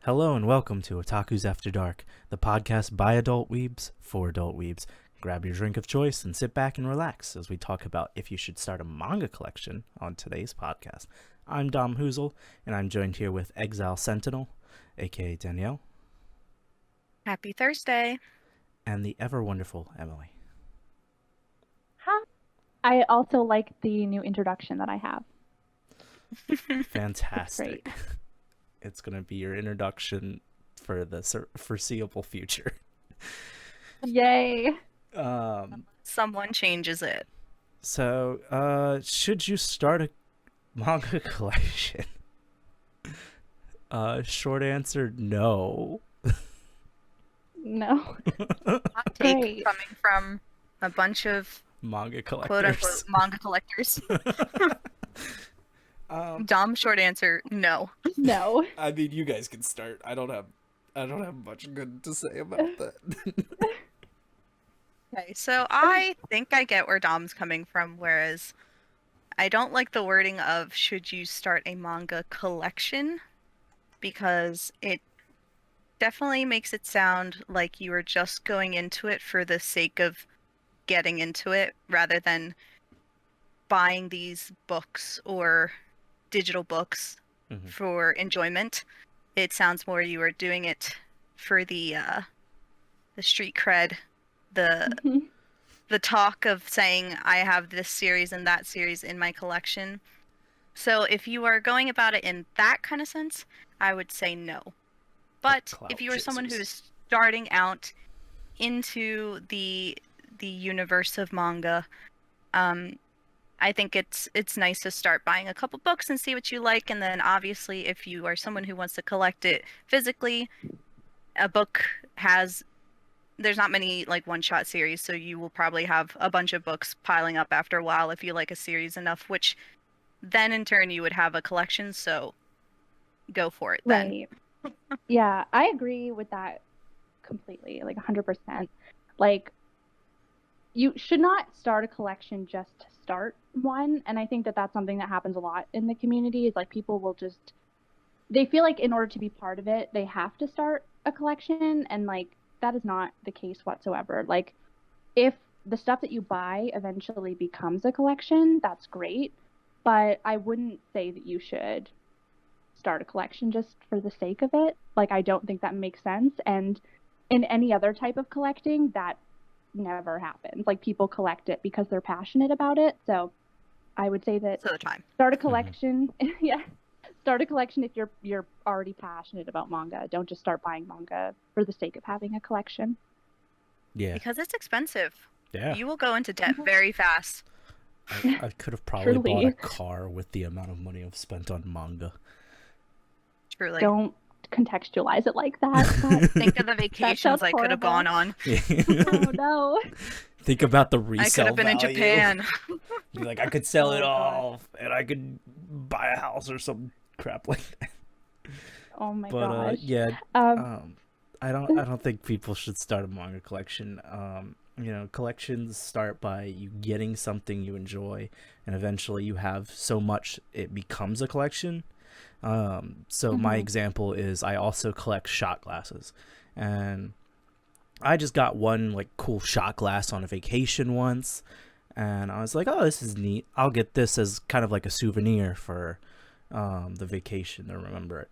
Hello and welcome to Otakus After Dark, the podcast by adult weebs for adult weebs. Grab your drink of choice and sit back and relax as we talk about if you should start a manga collection on today's podcast. I'm Dom Hoozle, and I'm joined here with Exile Sentinel, aka Danielle, Happy Thursday. and the ever wonderful Emily. Huh? I also like the new introduction that I have. Fantastic. Great. It's going to be your introduction for the foreseeable future. Yay. Someone changes it. So, should you start a manga collection? Short answer, no. No. Hot take Great. coming from a bunch of Manga collectors. quote-unquote manga collectors. Dom, short answer, no. No. I mean, you guys can start. I don't have much good to say about that. Okay, so I think I get where Dom's coming from, whereas I don't like the wording of should you start a manga collection, because it definitely makes it sound like you are just going into it for the sake of getting into it, rather than buying these books or digital books for enjoyment. It sounds more you are doing it for the street cred, the talk of saying I have this series and that series in my collection. So if you are going about it in that kind of sense, I would say no. But if you are someone who is starting out into the universe of manga, I think it's nice to start buying a couple books and see what you like, and then obviously if you are someone who wants to collect it physically, a book there's not many like one-shot series, so you will probably have a bunch of books piling up after a while if you like a series enough, which then in turn you would have a collection, so go for it then. Right. Yeah, I agree with that completely, like 100%. Like, you should not start a collection just to start one, and I think that that's something that happens a lot in the community, is like people will just, they feel like in order to be part of it, they have to start a collection, and like, that is not the case whatsoever. Like, if the stuff that you buy eventually becomes a collection, that's great, but I wouldn't say that you should start a collection just for the sake of it. Like, I don't think that makes sense, and in any other type of collecting, that never happens. Like, people collect it because they're passionate about it. So I would say that start a collection. Yeah, start a collection if you're already passionate about manga. Don't just start buying manga for the sake of having a collection. Yeah, Because it's expensive. yeah. You will go into debt very fast. I could have probably bought Truly. a car with the amount of money I've spent on manga. Truly. Don't contextualize it like that. But Think of the vacations I could have gone on. oh no. Think about the I resale could have been in value. Japan. Be like, I could sell Oh, it God. all, and I could buy a house or some crap like that. Oh my But gosh. yeah, I don't think people should start a manga collection. Collections start by you getting something you enjoy, and eventually you have so much it becomes a collection. So my example is I also collect shot glasses, and I just got one like cool shot glass on a vacation once, and I was like, oh, this is neat. I'll get this as kind of like a souvenir for the vacation to remember it.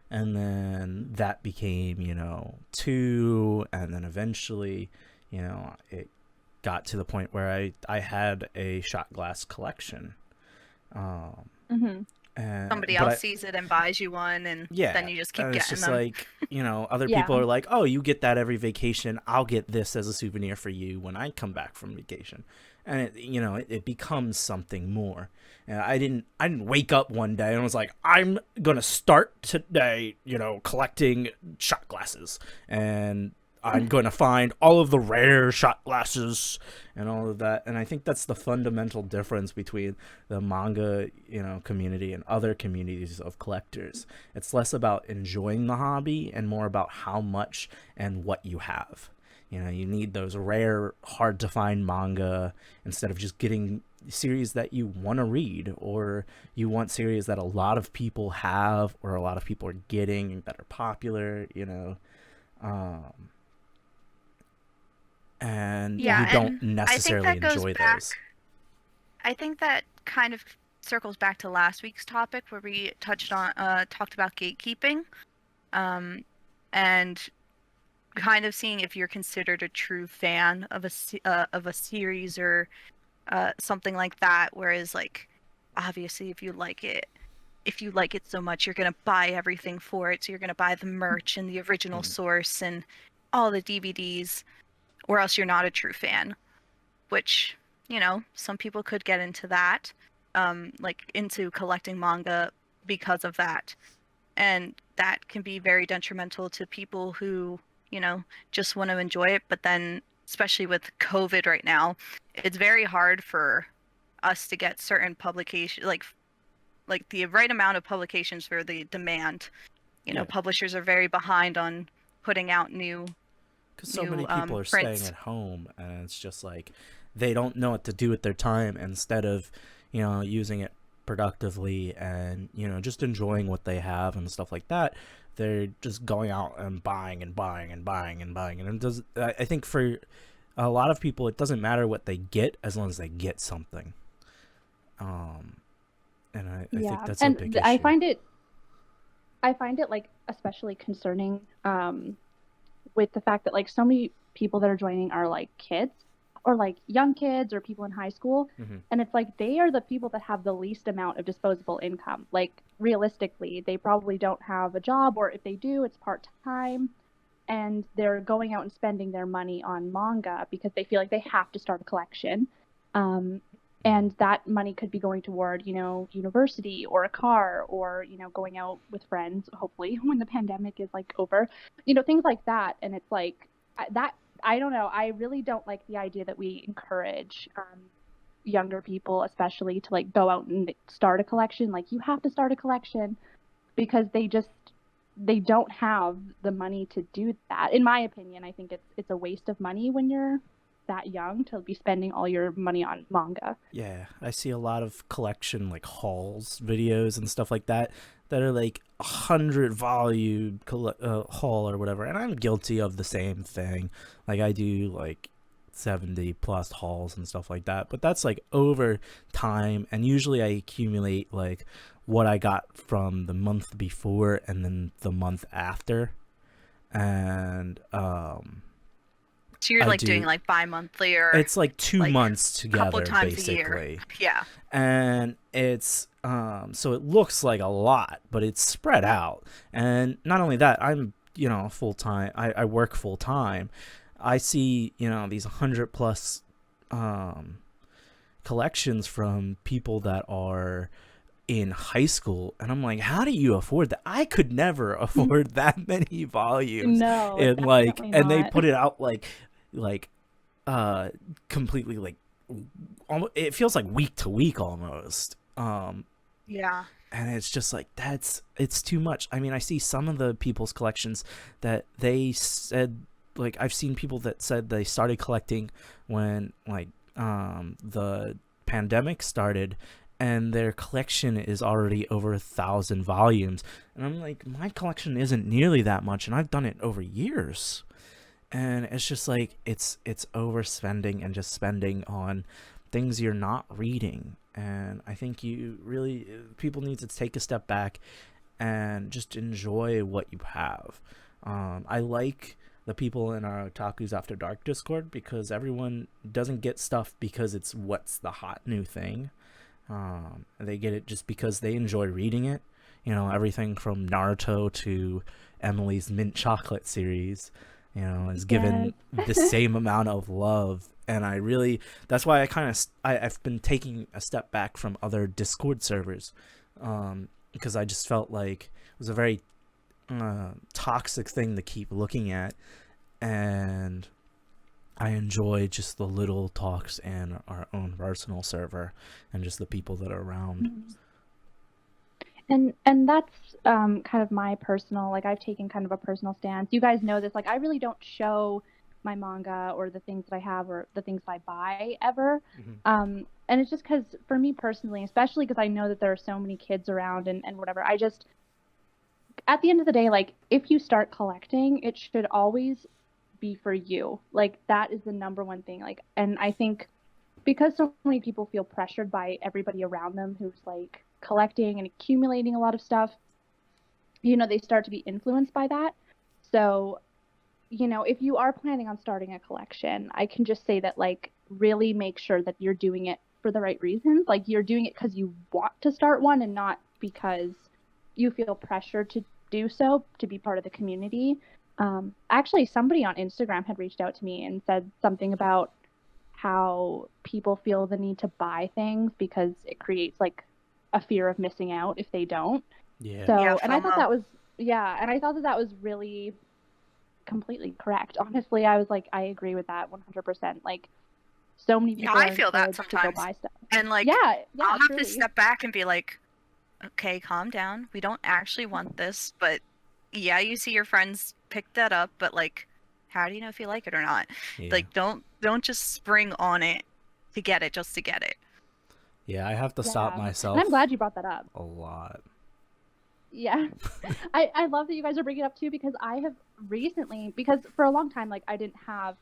And then that became, two, and then eventually, it got to the point where I had a shot glass collection. Somebody else sees it and buys you one, and then you just keep and getting it's just them. like, other Yeah. people are like, oh, you get that every vacation. I'll get this as a souvenir for you when I come back from vacation. And it becomes something more. And I didn't wake up one day and was like, I'm gonna start today, collecting shot glasses, and I'm going to find all of the rare shot glasses and all of that. And I think that's the fundamental difference between the manga, community and other communities of collectors. It's less about enjoying the hobby and more about how much and what you have. You need those rare, hard to find manga instead of just getting series that you want to read, or you want series that a lot of people have or a lot of people are getting that are popular, and Yeah, you don't and I think necessarily that goes enjoy back. those. I think that kind of circles back to last week's topic where we talked about gatekeeping, and kind of seeing if you're considered a true fan of a series or something like that. Whereas, like, obviously, if you like it so much, you're gonna buy everything for it. So you're gonna buy the merch and the original source and all the DVDs, or else you're not a true fan. Which, some people could get into that, like into collecting manga because of that. And that can be very detrimental to people who, just want to enjoy it. But then, especially with COVID right now, it's very hard for us to get certain publication, like the right amount of publications for the demand. Yeah. Publishers are very behind on putting out new Because so many people are prints. staying at home, and it's just like they don't know what to do with their time. Instead of using it productively and just enjoying what they have and stuff like that, they're just going out and buying and buying and buying and buying. And I think for a lot of people, it doesn't matter what they get as long as they get something. And I think that's a big issue. I find it like especially concerning with the fact that like so many people that are joining are like kids or like young kids or people in high school. Mm-hmm. And it's like they are the people that have the least amount of disposable income. Like realistically, they probably don't have a job, or if they do, it's part-time, and they're going out and spending their money on manga because they feel like they have to start a collection. And that money could be going toward, university or a car or, going out with friends, hopefully, when the pandemic is like over, things like that. And it's like that, I don't know. I really don't like the idea that we encourage younger people, especially, to like go out and start a collection. Like you have to start a collection because they don't have the money to do that. In my opinion, I think it's a waste of money when you're that young to be spending all your money on manga. Yeah, I see a lot of collection like hauls videos and stuff like that are like 100 volume haul or whatever, and I'm guilty of the same thing. Like I do like 70 plus hauls and stuff like that, but that's like over time, and usually I accumulate like what I got from the month before and then the month after, and so you're doing like bi-monthly, or it's like 2 like months together, couple times basically. a year. Yeah. And it's so it looks like a lot, but it's spread out. And not only that, I'm full time. I work full time. I see these 100 plus collections from people that are in high school, and I'm like, how do you afford that? I could never afford that many volumes. No, and like, definitely and they not. put it out like completely like almost, it feels like week to week almost. Yeah. And it's just like it's too much. I mean, I see some of the people's collections that they said, like I've seen people that said they started collecting when like the pandemic started, and their collection is already over 1,000 volumes. And I'm like, my collection isn't nearly that much, and I've done it over years. And it's just like it's overspending and just spending on things you're not reading. And I think people need to take a step back and just enjoy what you have. I like the people in our Otakus After Dark Discord because everyone doesn't get stuff because it's what's the hot new thing. They get it just because they enjoy reading it. Everything from Naruto to Emily's mint chocolate series, is given the same amount of love. And that's why I've been taking a step back from other Discord servers, because I just felt like it was a very toxic thing to keep looking at, and I enjoy just the little talks in our own personal server and just the people that are around. And that's kind of my personal, like I've taken kind of a personal stance. You guys know this, like I really don't show my manga or the things that I have or the things that I buy ever. Mhm. And it's just because for me personally, especially because I know that there are so many kids around and whatever, I just, at the end of the day, like, if you start collecting, it should always be for you. Like, that is the number one thing. Like, and I think because so many people feel pressured by everybody around them who's like collecting and accumulating a lot of stuff, you know, they start to be influenced by that. So, you know, if you are planning on starting a collection, I can just say that, like, really make sure that you're doing it for the right reasons. Like, you're doing it because you want to start one and not because you feel pressured to do so to be part of the community. Actually, somebody on Instagram had reached out to me and said something about how people feel the need to buy things because it creates like a fear of missing out if they don't. Yeah. So, Yeah, and I thought FOMO. that was, yeah, and I thought that that was really completely correct. Honestly, I was like, I agree with that 100%. Like, so many Yeah, people I are feel that encouraged to go sometimes. buy stuff. And like, Yeah, yeah, I'll have to truly. step back and be like, okay, calm down. We don't actually want this, but yeah, you see your friends pick that up, but like, how do you know if you like it or not? Yeah. Like, don't just spring on it to get it just to get it. Yeah, I have to stop Yeah. And myself I'm glad you brought that up. a lot. Yeah. I love that you guys are bringing it up too, because I have recently, because for a long time, like, I didn't have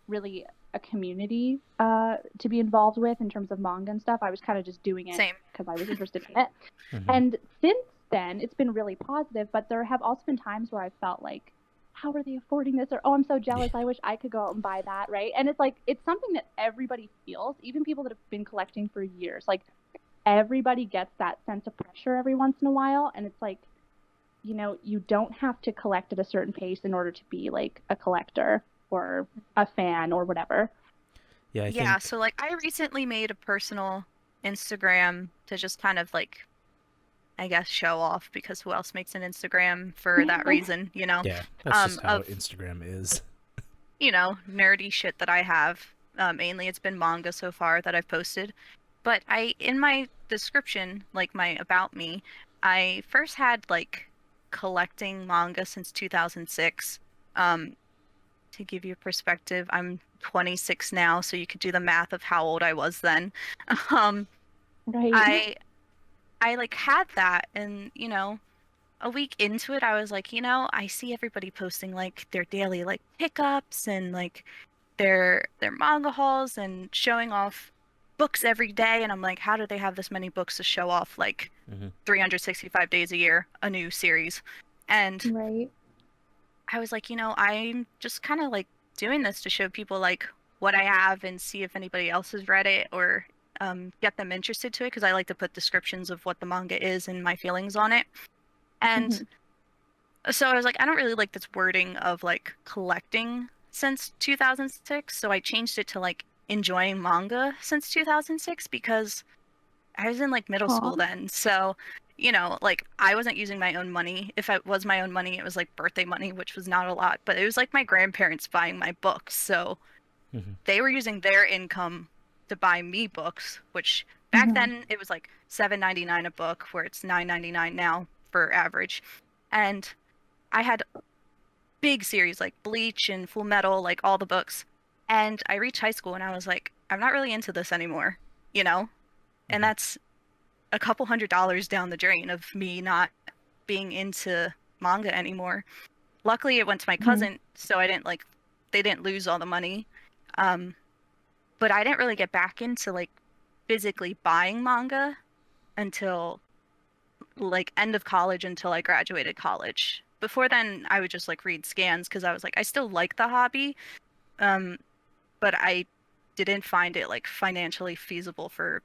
really a community to be involved with in terms of manga and stuff. I was kind of just doing it Same. because I was interested in it. Mhm. And since then, it's been really positive, but there have also been times where I felt like, how are they affording this? Or, oh, I'm so jealous. Yeah. I wish I could go out and buy that, right? And it's like, it's something that everybody feels, even people that have been collecting for years. Like, everybody gets that sense of pressure every once in a while. And it's like, you know, you don't have to collect at a certain pace in order to be like a collector or a fan or whatever. Yeah, I Yeah, think. so like I recently made a personal Instagram to just kind of like, I guess, show off, because who else makes an Instagram for that reason, you know? Yeah, that's just how Of, Instagram is. you know, nerdy shit that I have. Mainly it's been manga so far that I've posted. But in my description, like my about me, I first had like collecting manga since 2006. To give you perspective, I'm 26 now, so you could do the math of how old I was then. Um, Right. I like had that, and you know, a week into it, I was like, you know, I see everybody posting like their daily like pickups and like their manga hauls and showing off books every day, and I'm like, how do they have this many books to show off like Mhm. 365 days a year, a new series? And Right. I was like, you know, I'm just kind of like doing this to show people like what I have and see if anybody else has read it, or get them interested to it, because I like to put descriptions of what the manga is and my feelings on it. And so I was like, I don't really like this wording of like collecting since 2006, so I changed it to like enjoying manga since 2006, because I was in like middle Aw. school then. So, you know, like I wasn't using my own money. If it was my own money, it was like birthday money, which was not a lot, but it was like my grandparents buying my books. So Mhm. they were using their income to buy me books, which back then it was like $7.99 a book, where it's $9.99 now for average. And I had big series like Bleach and Full Metal, like all the books. And I reached high school and I was like, I'm not really into this anymore, you know? And Mhm. that's a couple $100 down the drain of me not being into manga anymore. Luckily, it went to my cousin, so I didn't like, they didn't lose all the money. But I didn't really get back into like physically buying manga until like end of college, until I graduated college. Before then, I would just like read scans because I was like, I still like the hobby, um, but I didn't find it like financially feasible for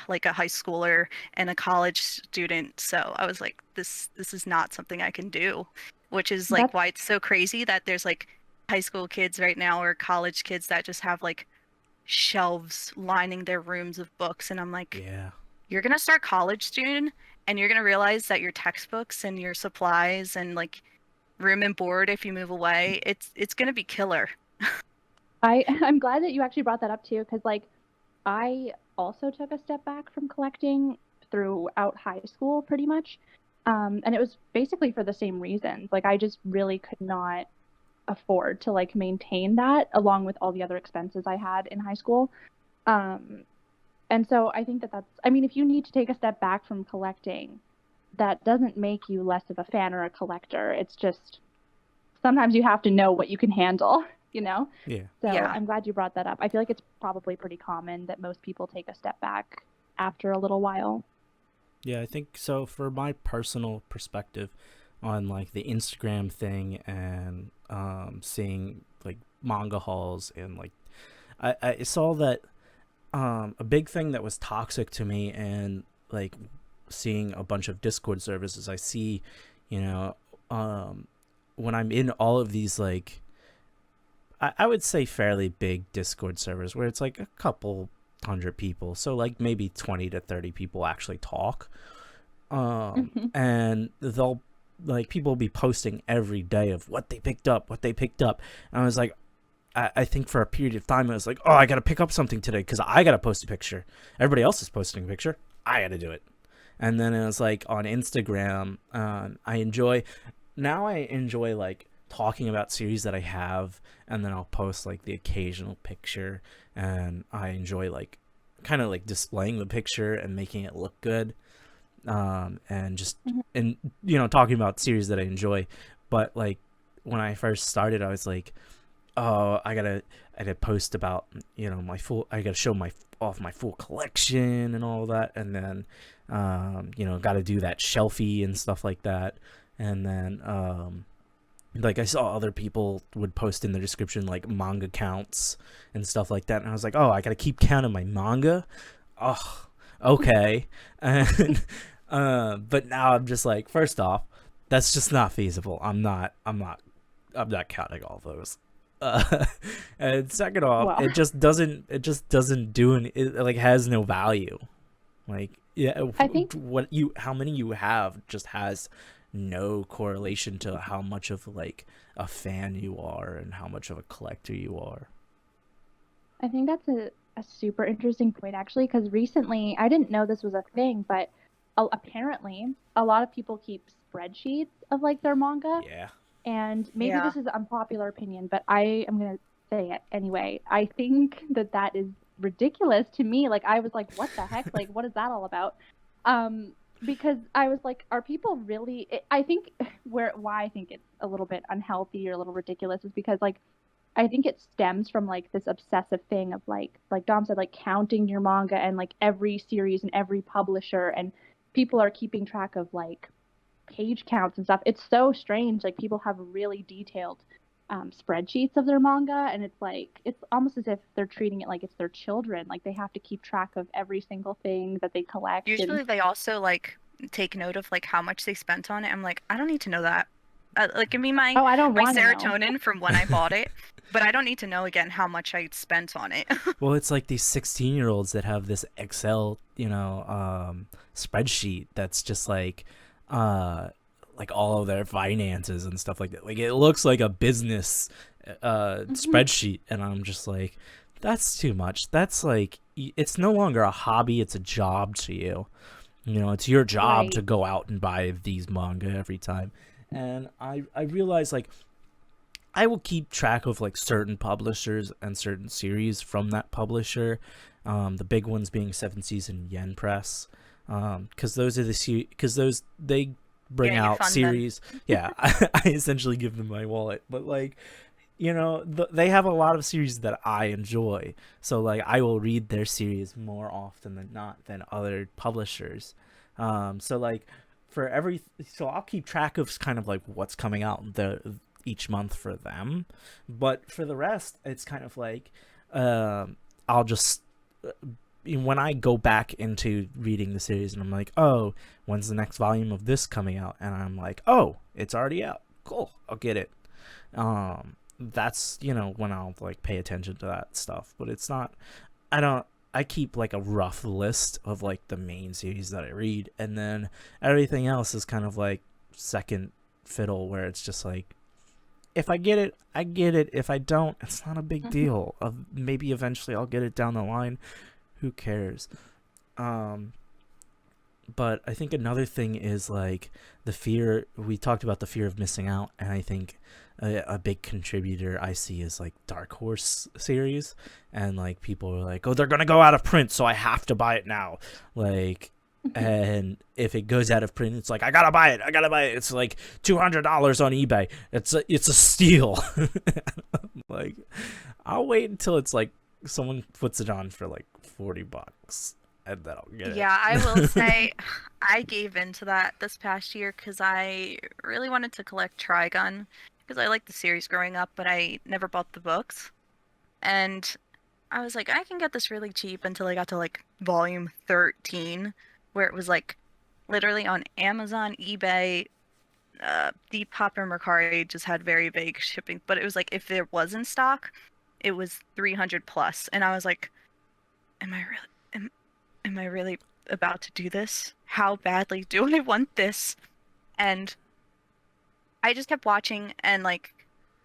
like a high schooler and a college student. So I was like, this is not something I can do, which is like That's why it's so crazy that there's like high school kids right now or college kids that just have like shelves lining their rooms of books, and I'm like, Yeah. you're gonna start college soon, and you're gonna realize that your textbooks and your supplies and like room and board, if you move away, it's gonna be killer. I'm glad that you actually brought that up too, because like I also took a step back from collecting throughout high school pretty much. And it was basically for the same reasons. Like, I just really could not afford to like maintain that along with all the other expenses I had in high school. And so I think that that's, I mean, if you need to take a step back from collecting, that doesn't make you less of a fan or a collector. It's just sometimes you have to know what you can handle, you know? Yeah. So Yeah. I'm glad you brought that up. I feel like it's probably pretty common that most people take a step back after a little while. Yeah, I think so. For my personal perspective on like the Instagram thing and seeing like manga hauls and like I saw that a big thing that was toxic to me and like seeing a bunch of Discord services, I see, you know, when I'm in all of these like I would say fairly big Discord servers where it's like a couple hundred people, so like maybe 20 to 30 people actually talk, and they'll like people will be posting every day of what they picked up, and I was like, I think for a period of time I was like, oh, I gotta pick up something today because I gotta post a picture. Everybody else is posting a picture, I gotta do it. And then it was like on Instagram, I enjoy like talking about series that I have, and then I'll post like the occasional picture, and I enjoy like kind of like displaying the picture and making it look good, and just and you know, talking about series that I enjoy. But like when I first started, I was like, oh, I gotta post about, you know, I gotta show off my full collection and all that, and then you know, gotta do that shelfie and stuff like that. And then like I saw other people would post in the description like manga counts and stuff like that, and I was like, oh, I gotta keep counting my manga. Oh, okay. And but now I'm just like, first off, that's just not feasible. I'm not counting all those. And second off, Wow. it just doesn't do it like has no value. Like, yeah, I think how many you have just has no correlation to how much of like a fan you are and how much of a collector you are. I think that's a super interesting point, actually, because recently, I didn't know this was a thing, but apparently a lot of people keep spreadsheets of like their manga. Yeah. And maybe Yeah. this is an unpopular opinion, but I am going to say it anyway. I think that is ridiculous to me. Like, I was like, what the heck? Like, what is that all about? Because I was like, are people really... I think why I think it's a little bit unhealthy or a little ridiculous is because, like, I think it stems from, like, this obsessive thing of, like Dom said, like, counting your manga and, like, every series and every publisher, and people are keeping track of, like, page counts and stuff. It's so strange. Like, people have really detailed spreadsheets of their manga, and it's like, it's almost as if they're treating it like it's their children. Like, they have to keep track of every single thing that they collect. Usually they also like take note of like how much they spent on it. I'm like, I don't need to know that. Like, give me my I don't my want to serotonin from when I bought it, but I don't need to know again how much I spent on it. Well, it's like these 16-year-olds that have this Excel, you know, spreadsheet that's just like all of their finances and stuff like that. Like, it looks like a business spreadsheet, and I'm just like, that's too much. That's like, it's no longer a hobby, it's a job to you. You know, it's your job Right. to go out and buy these manga every time. And I realize, like, I will keep track of like certain publishers and certain series from that publisher. The big ones being 7 Season Yen Press, because those are they bring Yeah, you out fund them. series. Yeah, I essentially give them my wallet, but like, you know, they have a lot of series that I enjoy, so like I will read their series more often than not than other publishers. So like so I'll keep track of kind of like what's coming out each month for them, but for the rest, it's kind of like I'll just when I go back into reading the series and I'm like, oh, when's the next volume of this coming out? And I'm like, oh, it's already out. Cool, I'll get it. That's, you know, when I'll like pay attention to that stuff. But it's not, I keep like a rough list of like the main series that I read, and then everything else is kind of like second fiddle, where it's just like, if I get it, I get it. If I don't, it's not a big deal. Maybe eventually I'll get it down the line. Who cares? But I think another thing is like the fear. We talked about the fear of missing out, and I think a big contributor I see is like Dark Horse series, and like people are like, oh, they're gonna go out of print, so I have to buy it now. Like, and if it goes out of print, it's like I gotta buy it. It's like $200 on eBay. It's a steal. Like, I'll wait until it's like someone puts it on for like $40. And then I'll get it. Yeah, I will say I gave into that this past year because I really wanted to collect Trigun because I liked the series growing up, but I never bought the books. And I was like, I can get this really cheap until I got to like volume 13, where it was like literally on Amazon, eBay, Depop and Mercari just had very vague shipping, but it was like if there was in stock, it was 300 plus, and I was like, am I really about to do this? How badly do I want this? And I just kept watching, and like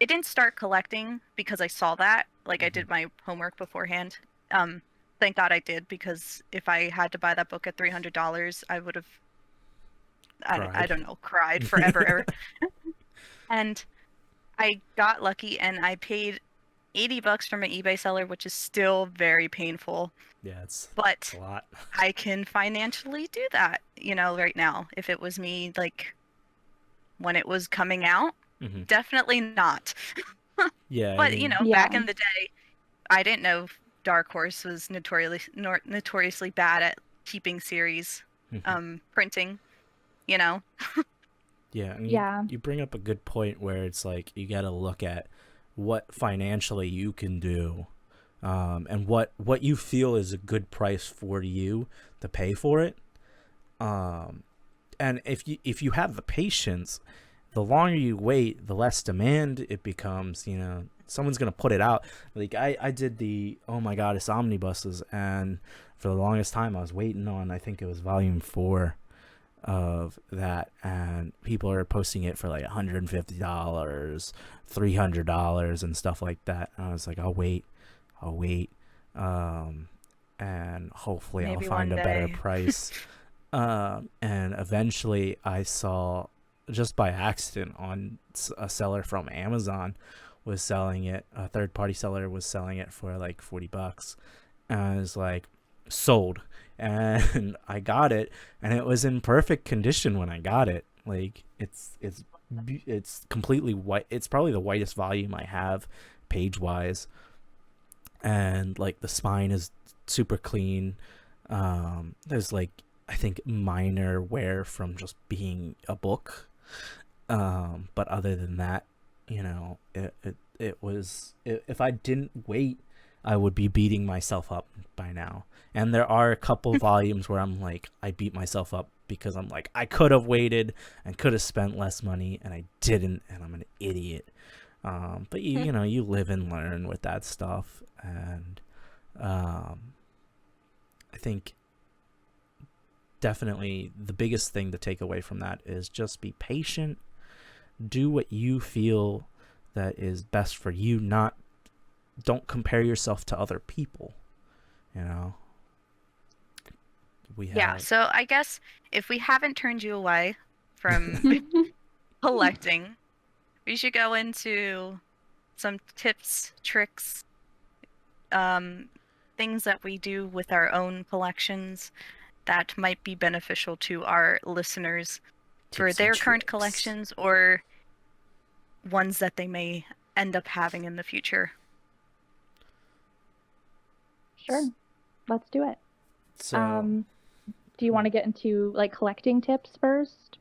it didn't start collecting because I saw that. Like I did my homework beforehand. Thank God I did, because if I had to buy that book at $300, I would have I don't know, cried forever. And I got lucky and I paid $80 from an eBay seller, which is still very painful. Yeah, it's but a lot. I can financially do that, right now. If it was me, like, when it was coming out, definitely not. Yeah. But, back in the day, I didn't know Dark Horse was notoriously bad at keeping series, printing, Yeah. You bring up a good point where it's like you got to look at what financially you can do, and what you feel is a good price for you to pay for it. And if you have the patience, the longer you wait, the less demand it becomes. Someone's gonna put it out. Like I did the Oh My Goddess omnibuses, and for the longest time I was waiting on, I think it was volume 4 of that, and people are posting it for like $150, $300 and stuff like that. And I was like, I'll wait, and hopefully Maybe I'll find a one better day. price. And eventually I saw, just by accident, on a seller from Amazon was selling it, a third-party seller was selling it for like $40, and I was like, sold. And I got it, and it was in perfect condition when I got it. Like it's completely white. It's probably the whitest volume I have page wise, and like the spine is super clean. There's like, I think, minor wear from just being a book, but other than that, it was, if I didn't wait, I would be beating myself up by now. And there are a couple volumes where I'm like, I beat myself up because I'm like, I could have waited and could have spent less money, and I didn't, and I'm an idiot. But you live and learn with that stuff. And I think definitely the biggest thing to take away from that is just be patient. Do what you feel that is best for you. Don't compare yourself to other people. Yeah, so I guess if we haven't turned you away from collecting, we should go into some tips, tricks, things that we do with our own collections that might be beneficial to our listeners for Tips and their current tricks. collections, or ones that they may end up having in the future. Sure. Let's do it. So, Do you want to get into like collecting tips first?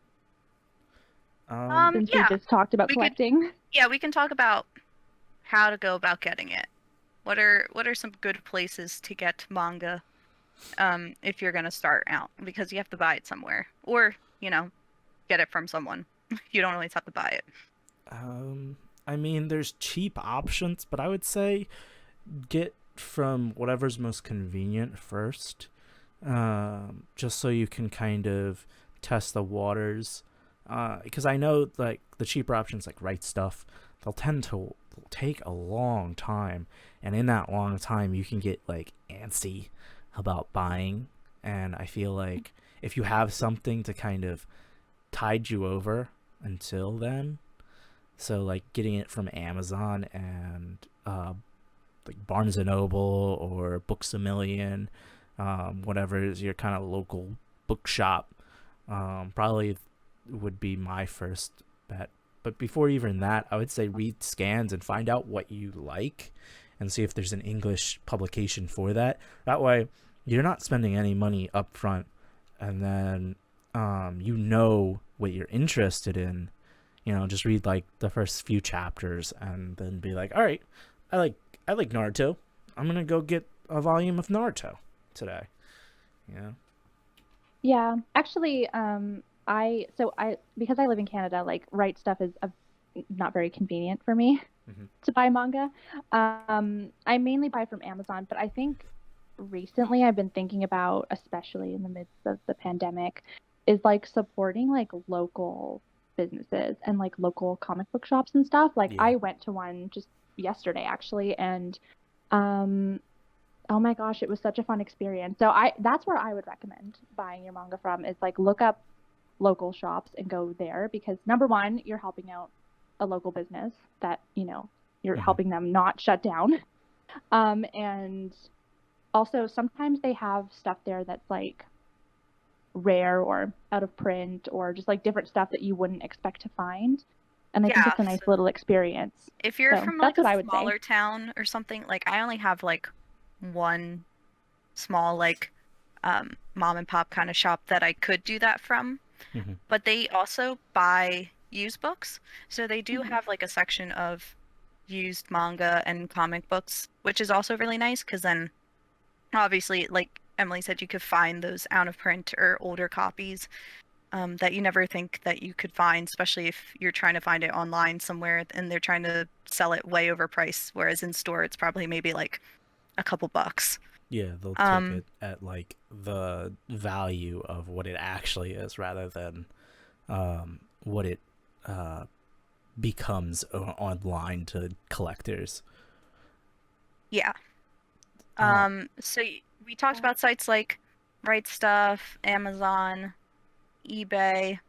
Since yeah, we just talked about we could- collecting. Yeah, we can talk about how to go about getting it. What are some good places to get manga, if you're gonna start out, because you have to buy it somewhere, or get it from someone. You don't always have to buy it. I mean, there's cheap options, but I would say get from whatever's most convenient first, just so you can kind of test the waters. Because I know like the cheaper options, like Right Stuff, they'll tend to take a long time, and in that long time you can get like antsy about buying. And I feel like if you have something to kind of tide you over until then, so like getting it from Amazon and like Barnes and Noble or Books a Million, whatever is your kind of local bookshop, probably would be my first bet. But before even that, I would say read scans and find out what you like and see if there's an English publication for that. That way, you're not spending any money up front, and then you know what you're interested in. Just read like the first few chapters and then be like, all right, I like Naruto. I'm gonna go get a volume of Naruto today. Yeah, actually, I because I live in Canada, like Right Stuff is not very convenient for me to buy manga. I mainly buy from Amazon, but I think recently I've been thinking about, especially in the midst of the pandemic, is like supporting like local businesses and like local comic book shops and stuff. Like Yeah. I went to one just yesterday actually, and oh my gosh, it was such a fun experience. So that's where I would recommend buying your manga from, is like look up local shops and go there, because number one, you're helping out a local business that, you're helping them not shut down. And also sometimes they have stuff there that's like rare or out of print or just like different stuff that you wouldn't expect to find. And I think it's a nice little experience. If you're So from that's like what I a would say. smaller town or something, like I only have like one small like mom and pop kind of shop that I could do that from. But they also buy used books, so they do have like a section of used manga and comic books, which is also really nice, because then obviously, like Emily said, you could find those out of print or older copies that you never think that you could find, especially if you're trying to find it online somewhere and they're trying to sell it way overpriced, whereas in store it's probably maybe like a couple bucks. Yeah, they'll take it at like the value of what it actually is, rather than what it becomes online to collectors. Yeah. So we talked about sites like Right Stuff, Amazon, eBay.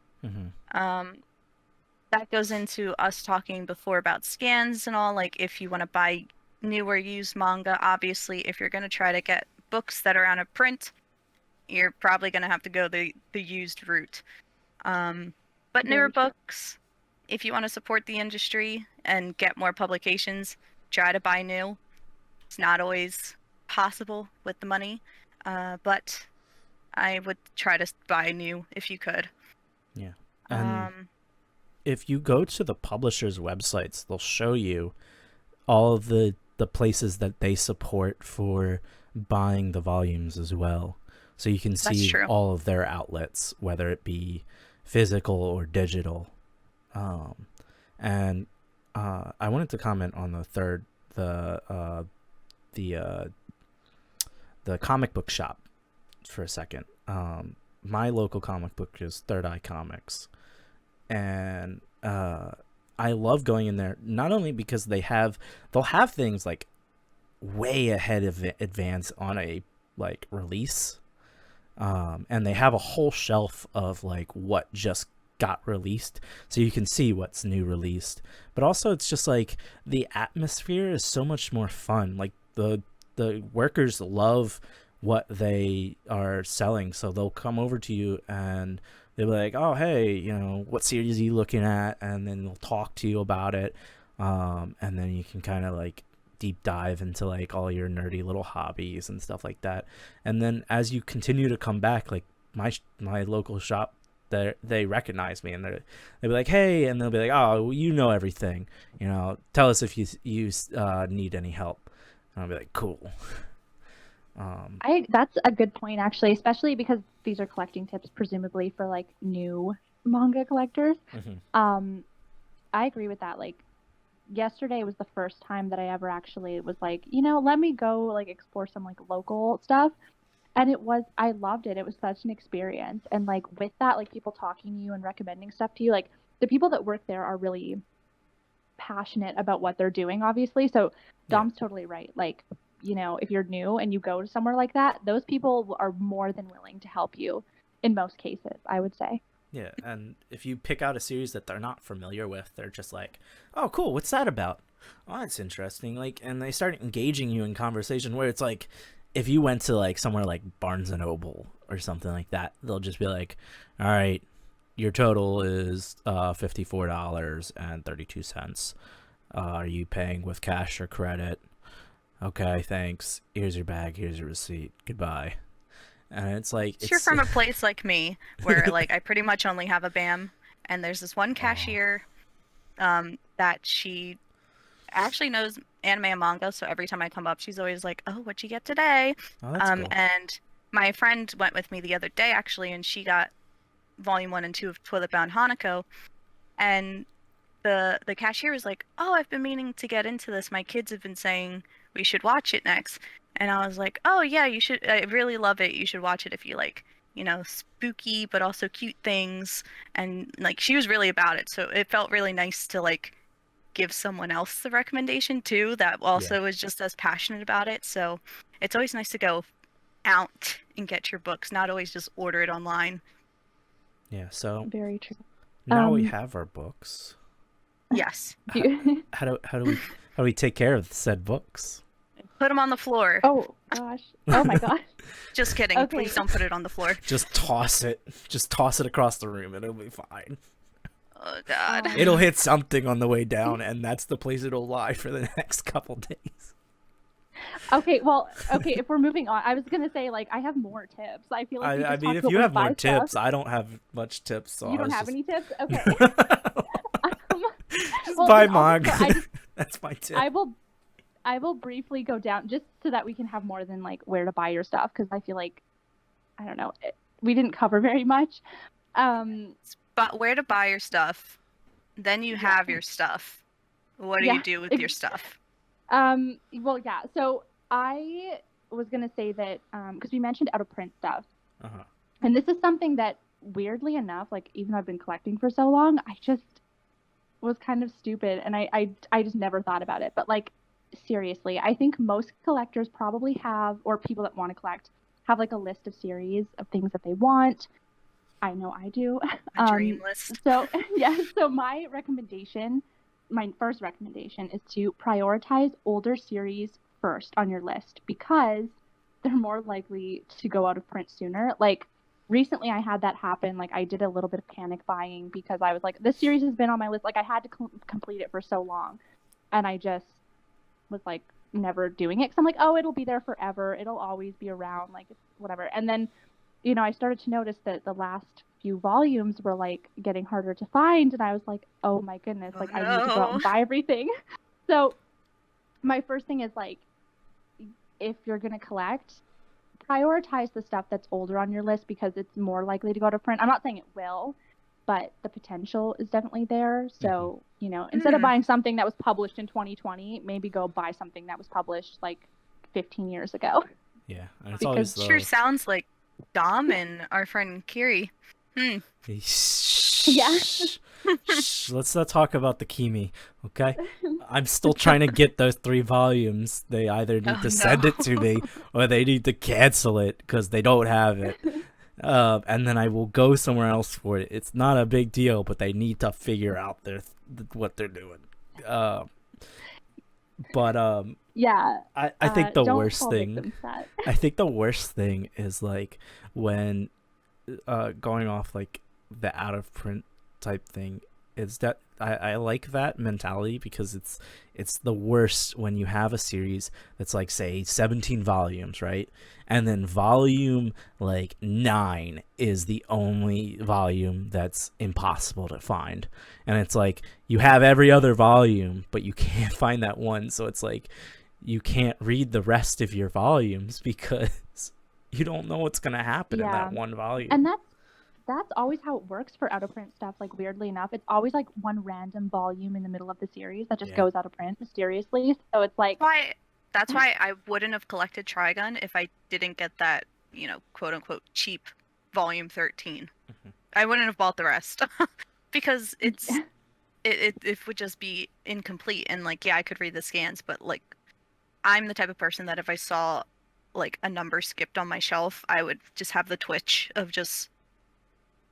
That goes into us talking before about scans and all. Like if you want to buy new or used manga, obviously if you're going to try to get books that are out of print, you're probably going to have to go the used route. But newer books, if you want to support the industry and get more publications, try to buy new. It's not always possible with the money, but I would try to buy new if you could. Yeah. And if you go to the publishers' websites, they'll show you all of the places that they support for buying the volumes as well. So you can see all of their outlets, whether it be physical or digital. And I wanted to comment on the comic book shop for a second. My local comic book is Third Eye Comics, and I love going in there, not only because they'll have things like way ahead of advance on a like release, and they have a whole shelf of like what just got released, so you can see what's new released. But also it's just like the atmosphere is so much more fun. Like the workers love what they are selling, so they'll come over to you and they'll be like, oh hey, what series are you looking at, and then they'll talk to you about it, and then you can kind of like deep dive into like all your nerdy little hobbies and stuff like that. And then as you continue to come back, like my local shop, they recognize me, and they'll be like, hey, and they'll be like, oh, you know everything, tell us if you need any help. And I'll be like, cool. That's a good point, actually, especially because these are collecting tips, presumably for like new manga collectors. I agree with that. Like yesterday was the first time that I ever actually was like, let me go like explore some like local stuff. And I loved it. It was such an experience. And like with that, like people talking to you and recommending stuff to you, like the people that work there are really passionate about what they're doing, obviously. So Dom's totally right. Like, if you're new and you go to somewhere like that, those people are more than willing to help you in most cases, I would say. Yeah, and if you pick out a series that they're not familiar with, they're just like, "Oh, cool, what's that about? Oh, that's interesting." Like, and they start engaging you in conversation where it's like, if you went to like somewhere like Barnes and Noble or something like that, they'll just be like, "All right, your total is $54.32. Are you paying with cash or credit? Okay, thanks. Here's your bag. Here's your receipt. Goodbye." And it's like, You're from a place like me where like I pretty much only have a BAM, and there's this one cashier that she actually knows anime and manga, so every time I come up she's always like, "Oh, what'd you get today?" Oh, that's cool. And my friend went with me the other day actually, and she got volume 1 and 2 of Toilet Bound Hanako, and the cashier was like, "Oh, I've been meaning to get into this. My kids have been saying we should watch it next." And I was like, "Oh yeah, you should. I really love it. You should watch it if you like, spooky but also cute things." And like she was really about it, so it felt really nice to like give someone else the recommendation too that also was just as passionate about it. So it's always nice to go out and get your books, not always just order it online. Yeah, so Very true. now we have our books. Yes. How do we take care of said books? Put them on the floor. Oh gosh. Oh my gosh. Just kidding. Okay. Please don't put it on the floor. Just toss it. Just toss it across the room and it'll be fine. Oh god. It'll hit something on the way down, and that's the place it'll lie for the next couple days. Okay, if we're moving on, I was gonna say like I have more tips. I feel like I mean, if you have more tips, I don't have much tips. So you don't have any tips? Okay. Just buy manga. That's my tip. I will briefly go down just so that we can have more than like where to buy your stuff, because I feel like I don't know, we didn't cover very much. But where to buy your stuff? Then you have your stuff. What do you do with your stuff? Well, yeah. So I was gonna say that because we mentioned out of print stuff, and this is something that weirdly enough, like even though I've been collecting for so long, I just was kind of stupid, and I just never thought about it. But like seriously, I think most collectors probably have, or people that want to collect have like a list of series of things that they want. I know I do. A dream list. So yeah. So my first recommendation is to prioritize older series first on your list, because they're more likely to go out of print sooner. Like recently I had that happen. Like I did a little bit of panic buying because I was like, this series has been on my list. Like I had to complete it for so long. And I just was like never doing it. Cause I'm like, oh, it'll be there forever. It'll always be around. Like it's whatever. And then, I started to notice that the last few volumes were like getting harder to find. And I was like, oh my goodness, like I need to go out and buy everything. So my first thing is like, if you're going to collect, prioritize the stuff that's older on your list, because it's more likely to go to print. I'm not saying it will, but the potential is definitely there. So, instead of buying something that was published in 2020, maybe go buy something that was published like 15 years ago. Yeah. And it's always sure sounds like Dom and our friend Kiri. Yeah. Let's not talk about the Kimi, okay? I'm still trying to get those 3 volumes. They either need to send it to me or they need to cancel it because they don't have it. And then I will go somewhere else for it. It's not a big deal, but they need to figure out what they're doing. Yeah. I think the worst thing. I think the worst thing is like when going off like the out of print type thing, is that I like that mentality, because it's the worst when you have a series that's like, say, 17 volumes, right? And then volume like 9 is the only volume that's impossible to find. And it's like you have every other volume, but you can't find that one. So it's like you can't read the rest of your volumes because you don't know what's going to happen in that one volume. And that's always how it works for out of print stuff. Like weirdly enough, it's always like one random volume in the middle of the series that just goes out of print mysteriously. So it's like that's why I wouldn't have collected Trigun if I didn't get that, quote unquote cheap volume 13. I wouldn't have bought the rest because it would just be incomplete. And like, I could read the scans, but like I'm the type of person that if I saw like a number skipped on my shelf, I would just have the twitch of just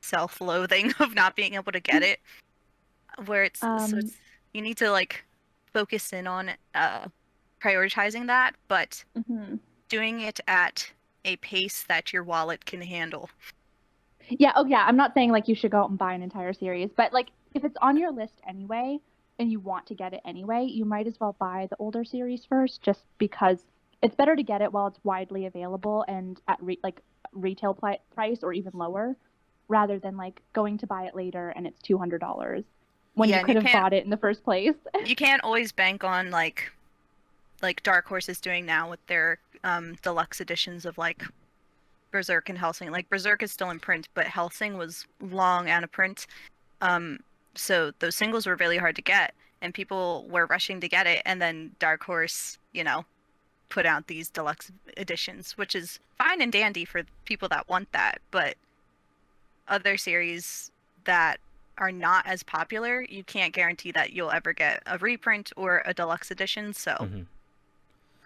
self-loathing of not being able to get it, where it's you need to like focus in on prioritizing that, but doing it at a pace that your wallet can handle. Yeah, oh yeah, I'm not saying like you should go out and buy an entire series, but like if it's on your list anyway and you want to get it anyway, you might as well buy the older series first, just because it's better to get it while it's widely available and at retail price or even lower, rather than like going to buy it later and it's $200 when you could have bought it in the first place. You can't always bank on like Dark Horse is doing now with their deluxe editions of like Berserk and Hellsing. Like Berserk is still in print, but Hellsing was long out of print. So those singles were really hard to get, and people were rushing to get it. And then Dark Horse, put out these deluxe editions, which is fine and dandy for people that want that. But other series that are not as popular, you can't guarantee that you'll ever get a reprint or a deluxe edition. So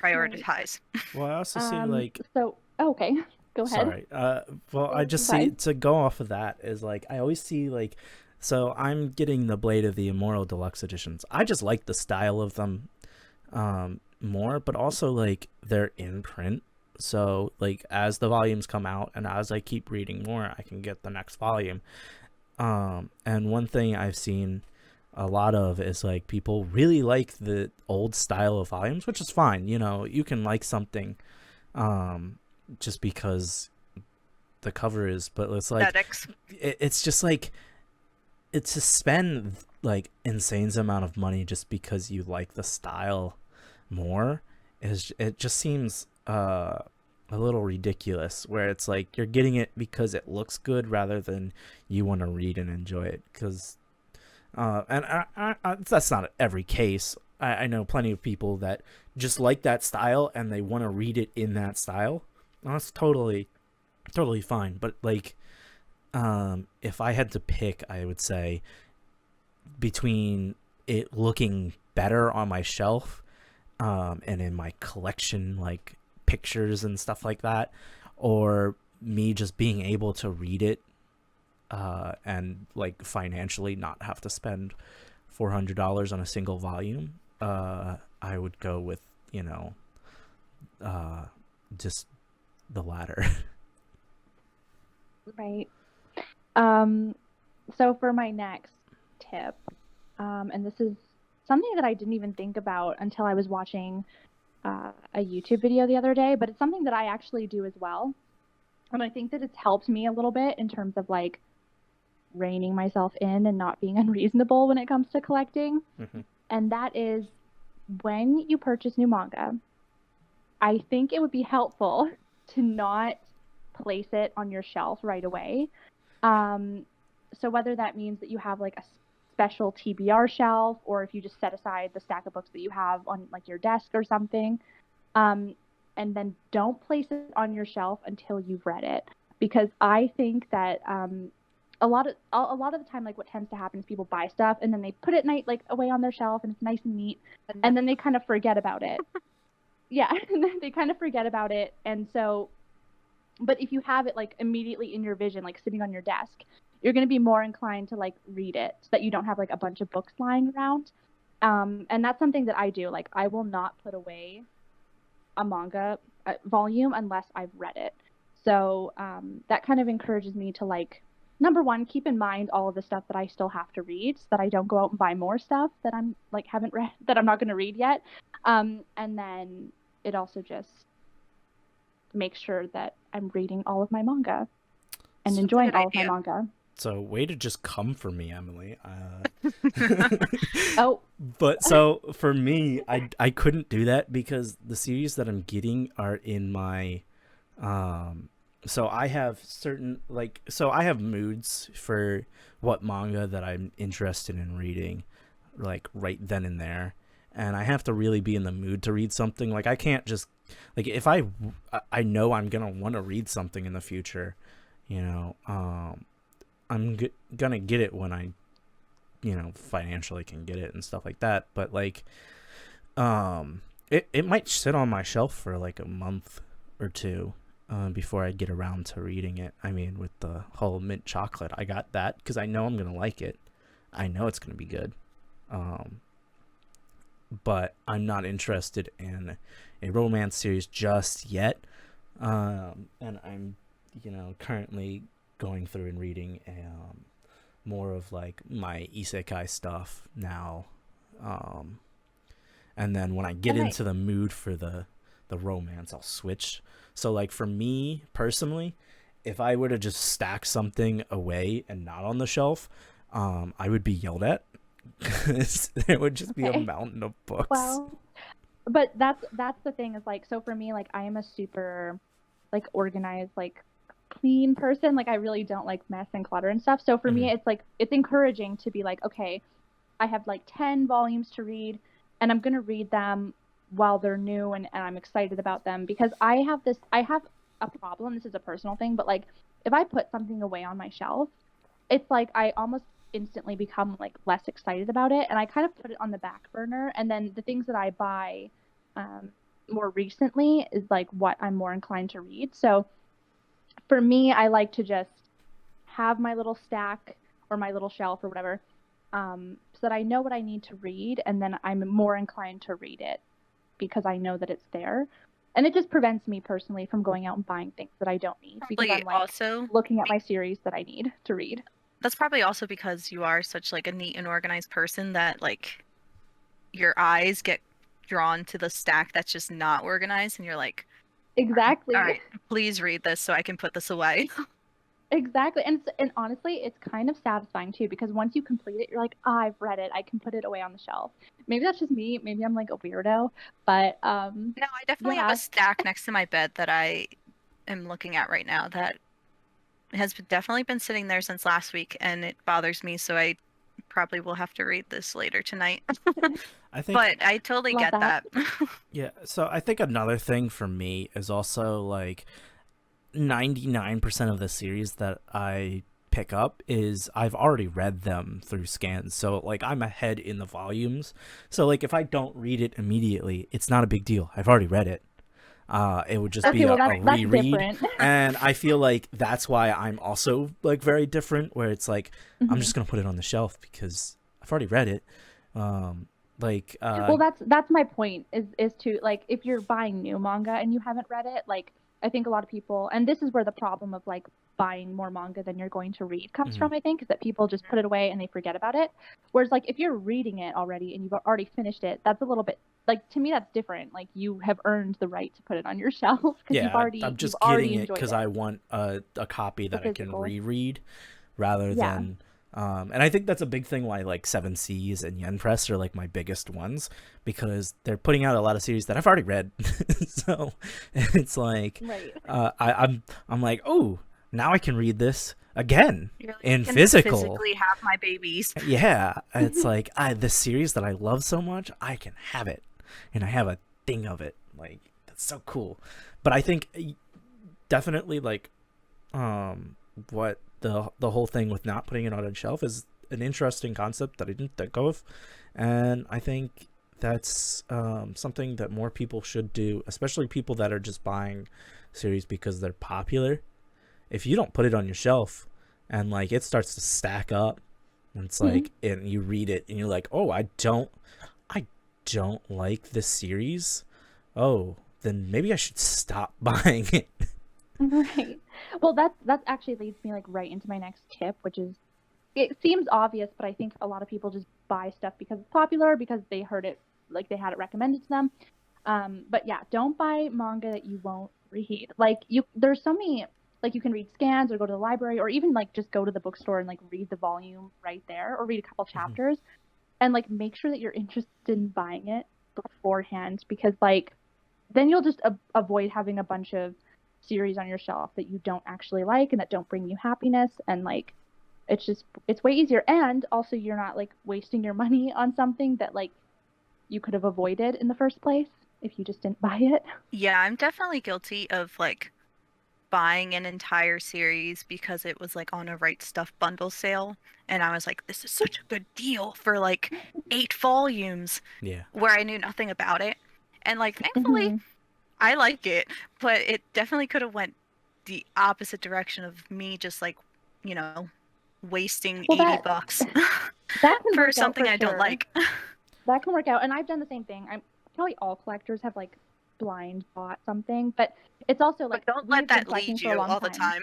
prioritize. Well, I also see like. So okay. Go ahead. Sorry. Well, I just see, to go off of that, is like I always see like, so I'm getting the Blade of the Immortal deluxe editions. I just like the style of them more, but also like they're in print. So like as the volumes come out and as I keep reading more, I can get the next volume. And one thing I've seen a lot of is like people really like the old style of volumes, which is fine. You can like something just because the cover is, but it's like it's just like it's to spend like insane amount of money just because you like the style more it just seems a little ridiculous, where it's like you're getting it because it looks good rather than you want to read and enjoy it. Because and I, that's not every case. I know plenty of people that just like that style and they want to read it in that style. That's totally fine. But like, if I had to pick, I would say between it looking better on my shelf, and in my collection, like pictures and stuff like that, or me just being able to read it, and like financially not have to spend $400 on a single volume, I would go with, just the latter. Right. So for my next tip, and this is something that I didn't even think about until I was watching a YouTube video the other day, but it's something that I actually do as well. And I think that it's helped me a little bit in terms of like reining myself in and not being unreasonable when it comes to collecting. And that is, when you purchase new manga, I think it would be helpful to not place it on your shelf right away. So whether that means that you have like a special TBR shelf, or if you just set aside the stack of books that you have on like your desk or something, and then don't place it on your shelf until you've read it. Because I think that a lot of the time, like what tends to happen is people buy stuff and then they put it away on their shelf and it's nice and neat, and then they kind of forget about it. Yeah, and then they kind of forget about it. And so, but if you have it like immediately in your vision, like sitting on your desk, you're going to be more inclined to like read it, so that you don't have like a bunch of books lying around. And that's something that I do. Like, I will not put away a manga volume unless I've read it. So that kind of encourages me to like, number one, keep in mind all of the stuff that I still have to read, so that I don't go out and buy more stuff that I'm like haven't read, that I'm not going to read yet. And then it also just makes sure that I'm reading all of my manga and enjoying all of my manga. So way to just come for me, Emily. Oh. But so for me, I couldn't do that because the series that I'm getting are in my so I have I have moods for what manga that I'm interested in reading, like right then and there. And I have to really be in the mood to read something. Like, I can't just, like, if I know I'm going to want to read something in the future, I'm going to get it when I, financially can get it and stuff like that. But, like, it might sit on my shelf for, like, a month or two. before I get around to reading it. I mean, with the whole mint chocolate, I got that because I know I'm gonna like it. I know it's gonna be good. But I'm not interested in a romance series just yet. And I'm, currently going through and reading more of like my isekai stuff now. And then when I get into the mood for the romance, I'll switch. So like for me personally, if I were to just stack something away and not on the shelf, I would be yelled at. There would just be a mountain of books. Well, but that's the thing is like, so for me, like I am a super like organized, like clean person. Like I really don't like mess and clutter and stuff. So for me, it's like, it's encouraging to be like, okay, I have like 10 volumes to read and I'm going to read them while they're new and I'm excited about them, because I have a problem. This is a personal thing, but like if I put something away on my shelf, it's like I almost instantly become like less excited about it, and I kind of put it on the back burner, and then the things that I buy more recently is like what I'm more inclined to read. So for me, I like to just have my little stack or my little shelf or whatever, so that I know what I need to read, and then I'm more inclined to read it because I know that it's there. And it just prevents me personally from going out and buying things that I don't need, because I'm like also looking at my series that I need to read. That's probably also because you are such like a neat and organized person that like your eyes get drawn to the stack that's just not organized, and you're like, exactly. All right, please read this so I can put this away. Exactly. And honestly, it's kind of satisfying too, because once you complete it, you're like, I've read it. I can put it away on the shelf. Maybe that's just me. Maybe I'm like a weirdo, but no, I definitely have a stack next to my bed that I am looking at right now that has definitely been sitting there since last week, and it bothers me, so I probably will have to read this later tonight. I think, but I totally get that. Yeah, so I think another thing for me is also like 99% of the series that I pick up is I've already read them through scans. So like I'm ahead in the volumes. So like if I don't read it immediately, it's not a big deal. I've already read it. It would just be a reread. And I feel like that's why I'm also like very different, where it's like I'm just gonna put it on the shelf because I've already read it. Well, that's my point, is to like, if you're buying new manga and you haven't read it, like I think a lot of people, and this is where the problem of like buying more manga than you're going to read comes from, I think, is that people just put it away and they forget about it. Whereas like if you're reading it already and you've already finished it, that's a little bit, like, to me that's different. Like you have earned the right to put it on your shelf because I'm just getting it because I want a copy that I can reread rather than and I think that's a big thing why like 7Cs and Yen Press are like my biggest ones, because they're putting out a lot of series that I've already read. So it's like I'm like, oh, now I can read this again in physical. Physically have my babies. Yeah, it's like the series that I love so much, I can have it, and I have a thing of it. Like that's so cool. But I think definitely like what the whole thing with not putting it on a shelf is an interesting concept that I didn't think of, and I think that's something that more people should do, especially people that are just buying series because they're popular. If you don't put it on your shelf and like it starts to stack up, and it's like, and you read it and you're like, oh, I don't like this series, oh, then maybe I should stop buying it. Right. Well, that actually leads me like right into my next tip, which is, it seems obvious, but I think a lot of people just buy stuff because it's popular, because they heard it, like they had it recommended to them. But yeah, don't buy manga that you won't read. Like there's so many, like you can read scans or go to the library, or even like just go to the bookstore and like read the volume right there, or read a couple chapters, and like make sure that you're interested in buying it beforehand, because like then you'll just avoid having a bunch of series on your shelf that you don't actually like and that don't bring you happiness, and like it's way easier, and also you're not like wasting your money on something that like you could have avoided in the first place if you just didn't buy it. Yeah, I'm definitely guilty of like buying an entire series because it was like on a Right Stuff bundle sale, and I was like, this is such a good deal for like 8 volumes, where I knew nothing about it, and like thankfully I like it, but it definitely could have went the opposite direction of me just like, you know, wasting Well, $80 that can for work out something for I don't sure. like. That can work out, and I've done the same thing. Probably all collectors have like blind bought something, but it's also like But don't we've let been that collecting lead for a you long all the time.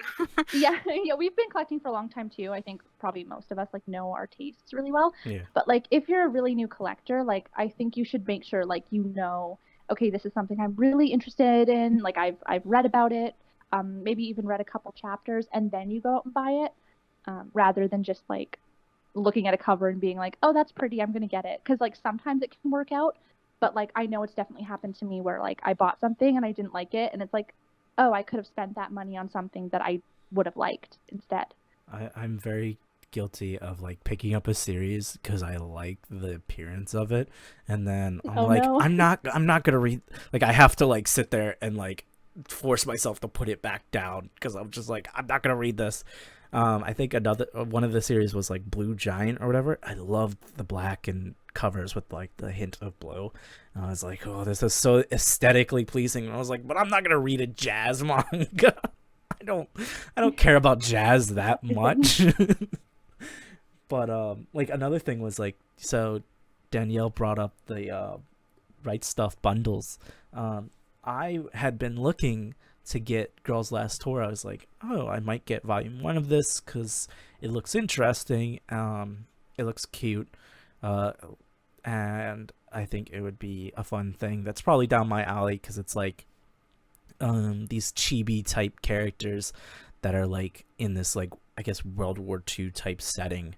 Yeah, we've been collecting for a long time too. I think probably most of us like know our tastes really well. Yeah. But like if you're a really new collector, like I think you should make sure like okay, this is something I'm really interested in. Like I've read about it, maybe even read a couple chapters, and then you go out and buy it, rather than just like looking at a cover and being like, oh, that's pretty, I'm gonna get it. Because like sometimes it can work out, but like I know it's definitely happened to me where like I bought something and I didn't like it, and it's like, oh, I could have spent that money on something that I would have liked instead. I'm very guilty of like picking up a series because I like the appearance of it, and then I'm Oh, like, no. I'm not gonna read. Like I have to like sit there and like force myself to put it back down because I'm just like, I'm not gonna read this. I think another one of the series was like Blue Giant or whatever. I loved the black and covers with like the hint of blue. And I was like, oh, this is so aesthetically pleasing. And I was like, but I'm not gonna read a jazz manga. I don't care about jazz that much. But like another thing was like, so Danielle brought up the Right Stuff bundles. I had been looking to get Girls Last Tour. I was like, oh, I might get volume 1 of this because it looks interesting. It looks cute, and I think it would be a fun thing. That's probably down my alley because it's like these chibi type characters that are like in this like, I guess, World War II type setting.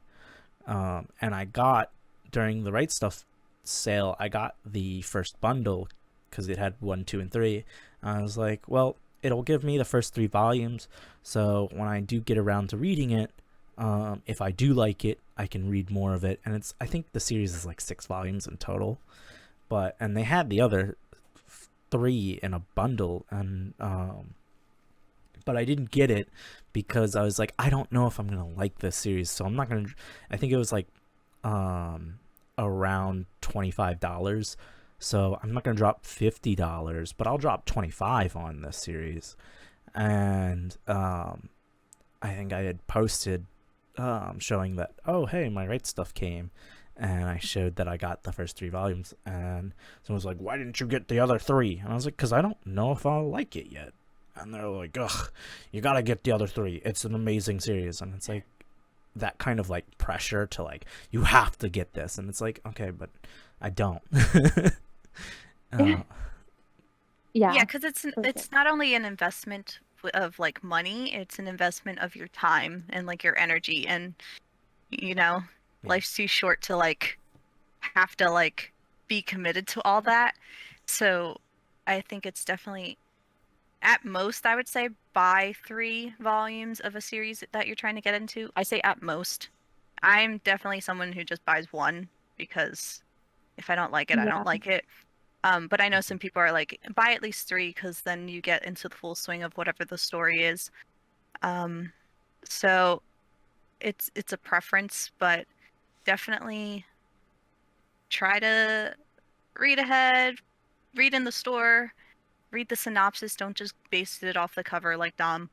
And I got, during the Right Stuff sale, I got the first bundle because it had 1, 2, and 3. I was like, well, it'll give me the first 3 volumes, so when I do get around to reading it, if I do like it, I can read more of it. And I think the series is like 6 volumes in total, and they had the other 3 in a bundle, and but I didn't get it because I was like, I don't know if I'm gonna like this series, so I'm not gonna. I think it was like around $25. So I'm not going to drop $50, but I'll drop $25 on this series. And I think I had posted showing that, oh, hey, my Right Stuff came. And I showed that I got the first 3 volumes. And someone was like, why didn't you get the other 3? And I was like, because I don't know if I'll like it yet. And they're like, ugh, you got to get the other 3. It's an amazing series. And it's like that kind of like pressure to like, you have to get this. And it's like, okay, but I don't. Yeah, because it's not only an investment of like money, it's an investment of your time and like your energy, and life's too short to like have to like be committed to all that. So I think it's definitely, at most, I would say buy 3 volumes of a series that you're trying to get into. I say at most. I'm definitely someone who just buys 1 because if I don't like it, I don't like it. But I know some people are like, buy at least 3 because then you get into the full swing of whatever the story is. So it's a preference, but definitely try to read ahead, read in the store, read the synopsis. Don't just base it off the cover like Dom.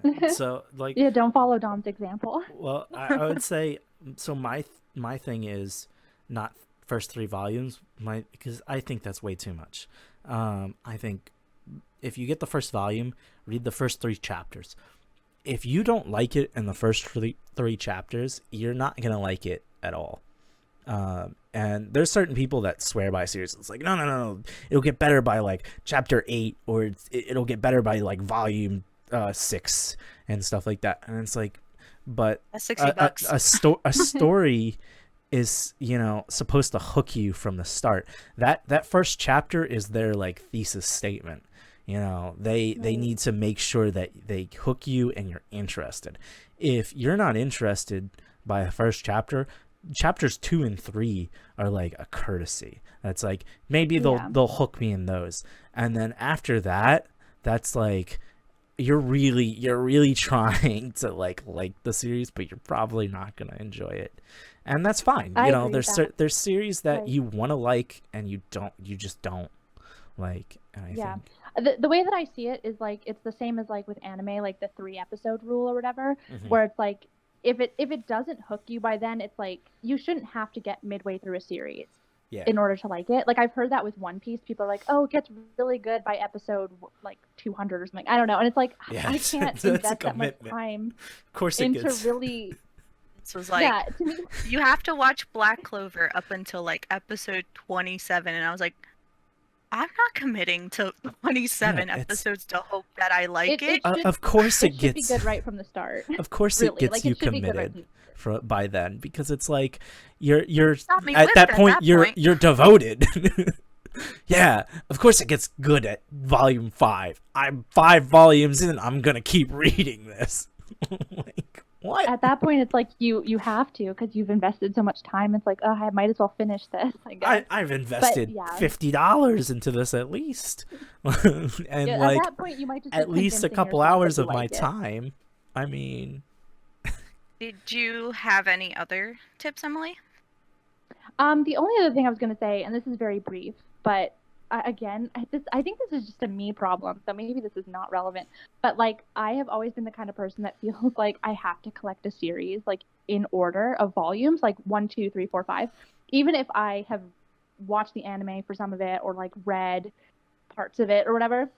Yeah. So like, yeah, don't follow Dom's example. Well, I would say, so my thing is not first 3 volumes, because I think that's way too much. I think if you get the first volume, read the first 3 chapters. If you don't like it in the first 3 chapters, you're not gonna like it at all. And there's certain people that swear by series. It's like, no, it'll get better by like chapter 8, or it'll get better by like volume 6 and stuff like that. And it's like, but that's $60. A story is, supposed to hook you from the start. That first chapter is their like thesis statement. They need to make sure that they hook you and you're interested. If you're not interested by the first chapter, chapters 2 and 3 are like a courtesy. That's like, maybe they'll hook me in those, and then after that, that's like, you're really trying to like the series, but you're probably not gonna enjoy it, and that's fine. There's series that you want to like and you just don't like. And I think the way that I see it is like it's the same as like with anime, like the 3-episode rule or whatever, where it's like if it doesn't hook you by then, it's like you shouldn't have to get midway through a series in order to like it. Like I've heard that with One Piece, people are like, oh, it gets really good by episode like 200 or something. I don't know, and it's like I can't invest that much time into really. This was like to me, you have to watch Black Clover up until like episode 27, and I was like, I'm not committing to 27 episodes to hope that I like it. Of course it should gets be good right from the start. Of course really. it gets like, you it committed by then, because it's like you're at that point you're devoted. Yeah, of course it gets good at volume 5. I'm 5 volumes in, I'm gonna keep reading this. Like, what? At that point, it's like you have to, because you've invested so much time. It's like, oh, I might as well finish this. I guess. I've invested $50 into this at least, and like at that point, you might just at least a couple hours of my time. I mean, did you have any other tips, Emily? The only other thing I was going to say, and this is very brief, but again, I think this is just a me problem, so maybe this is not relevant. But like, I have always been the kind of person that feels like I have to collect a series like in order of volumes, like 1, 2, 3, 4, 5. Even if I have watched the anime for some of it or like read parts of it or whatever,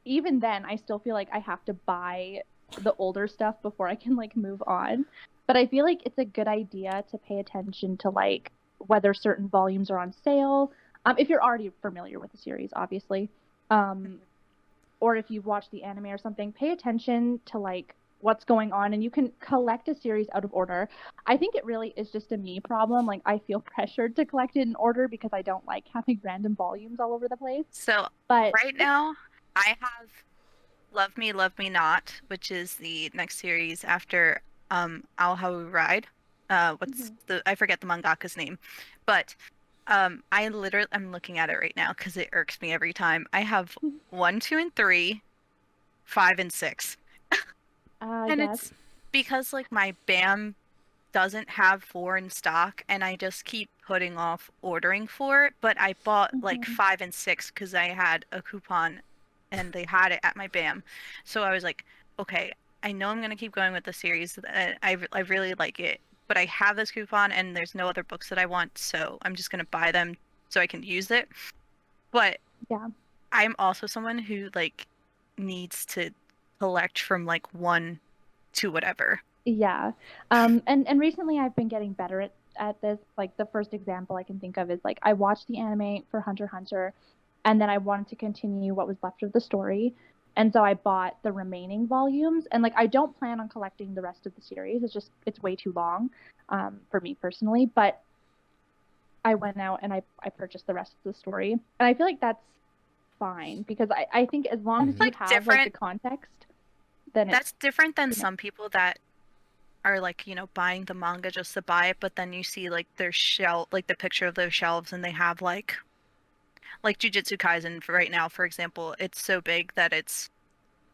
even then I still feel like I have to buy the older stuff before I can like move on. But I feel like it's a good idea to pay attention to like whether certain volumes are on sale. If you're already familiar with the series, obviously, or if you've watched the anime or something, pay attention to like what's going on, and you can collect a series out of order. I think it really is just a me problem. Like I feel pressured to collect it in order because I don't like having random volumes all over the place. So right now, I have Love Me, Love Me Not, which is the next series after Ao Hau Ride. I forget the mangaka's name, but I'm looking at it right now because it irks me every time. I have 1, 2, and 3, 5, and 6. And it's because like my BAM doesn't have 4 in stock, and I just keep putting off ordering for it. But I bought like 5 and 6 because I had a coupon and they had it at my BAM. So I was like, okay, I know I'm gonna keep going with the series. I really like it. But I have this coupon and there's no other books that I want, so I'm just going to buy them so I can use it. But I'm also someone who like needs to collect from like 1 to whatever. Yeah. And recently I've been getting better at this. Like the first example I can think of is like I watched the anime for Hunter x Hunter, and then I wanted to continue what was left of the story. And so I bought the remaining volumes, and like I don't plan on collecting the rest of the series. It's way too long for me personally. But I went out and I purchased the rest of the story, and I feel like that's fine because I think as long as you have like the context, then that's different than some people that are like buying the manga just to buy it, but then you see like their shelf, like the picture of those shelves, and they have like Jujutsu Kaisen right now, for example, it's so big that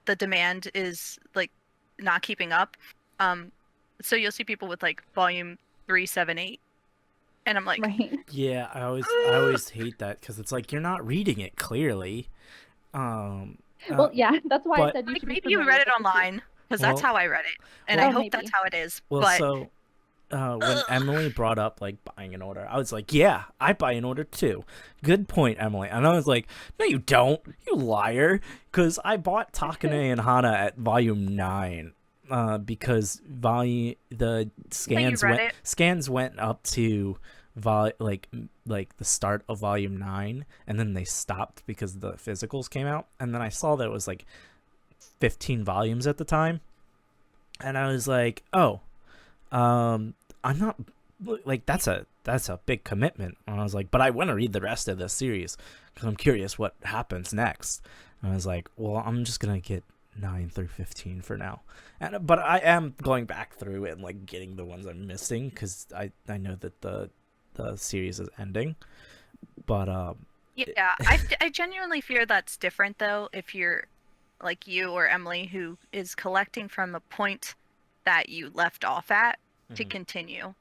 the demand is like not keeping up. So you'll see people with like volume 3, 7, 8, and I'm like, yeah, I always hate that because it's like you're not reading it clearly. Well, yeah, that's why I said you should maybe you read it online because that's how I read it, and I hope that's how it is. Well, but... so when Emily brought up like buying an order, I was like, yeah, I buy an order too. Good point, Emily. And I was like, no, you don't, you liar, because I bought Takane and Hana at volume 9 because the scans went up to like the start of volume 9, and then they stopped because the physicals came out, and then I saw that it was like 15 volumes at the time, and I was like, oh, I'm not like that's a big commitment. And I was like, but I want to read the rest of this series because I'm curious what happens next. And I was like, well, I'm just gonna get 9 through 15 for now. But I am going back through it and like getting the ones I'm missing because I know that the series is ending. But yeah, I genuinely fear that's different though. If you're like you or Emily, who is collecting from a point that you left off at to continue.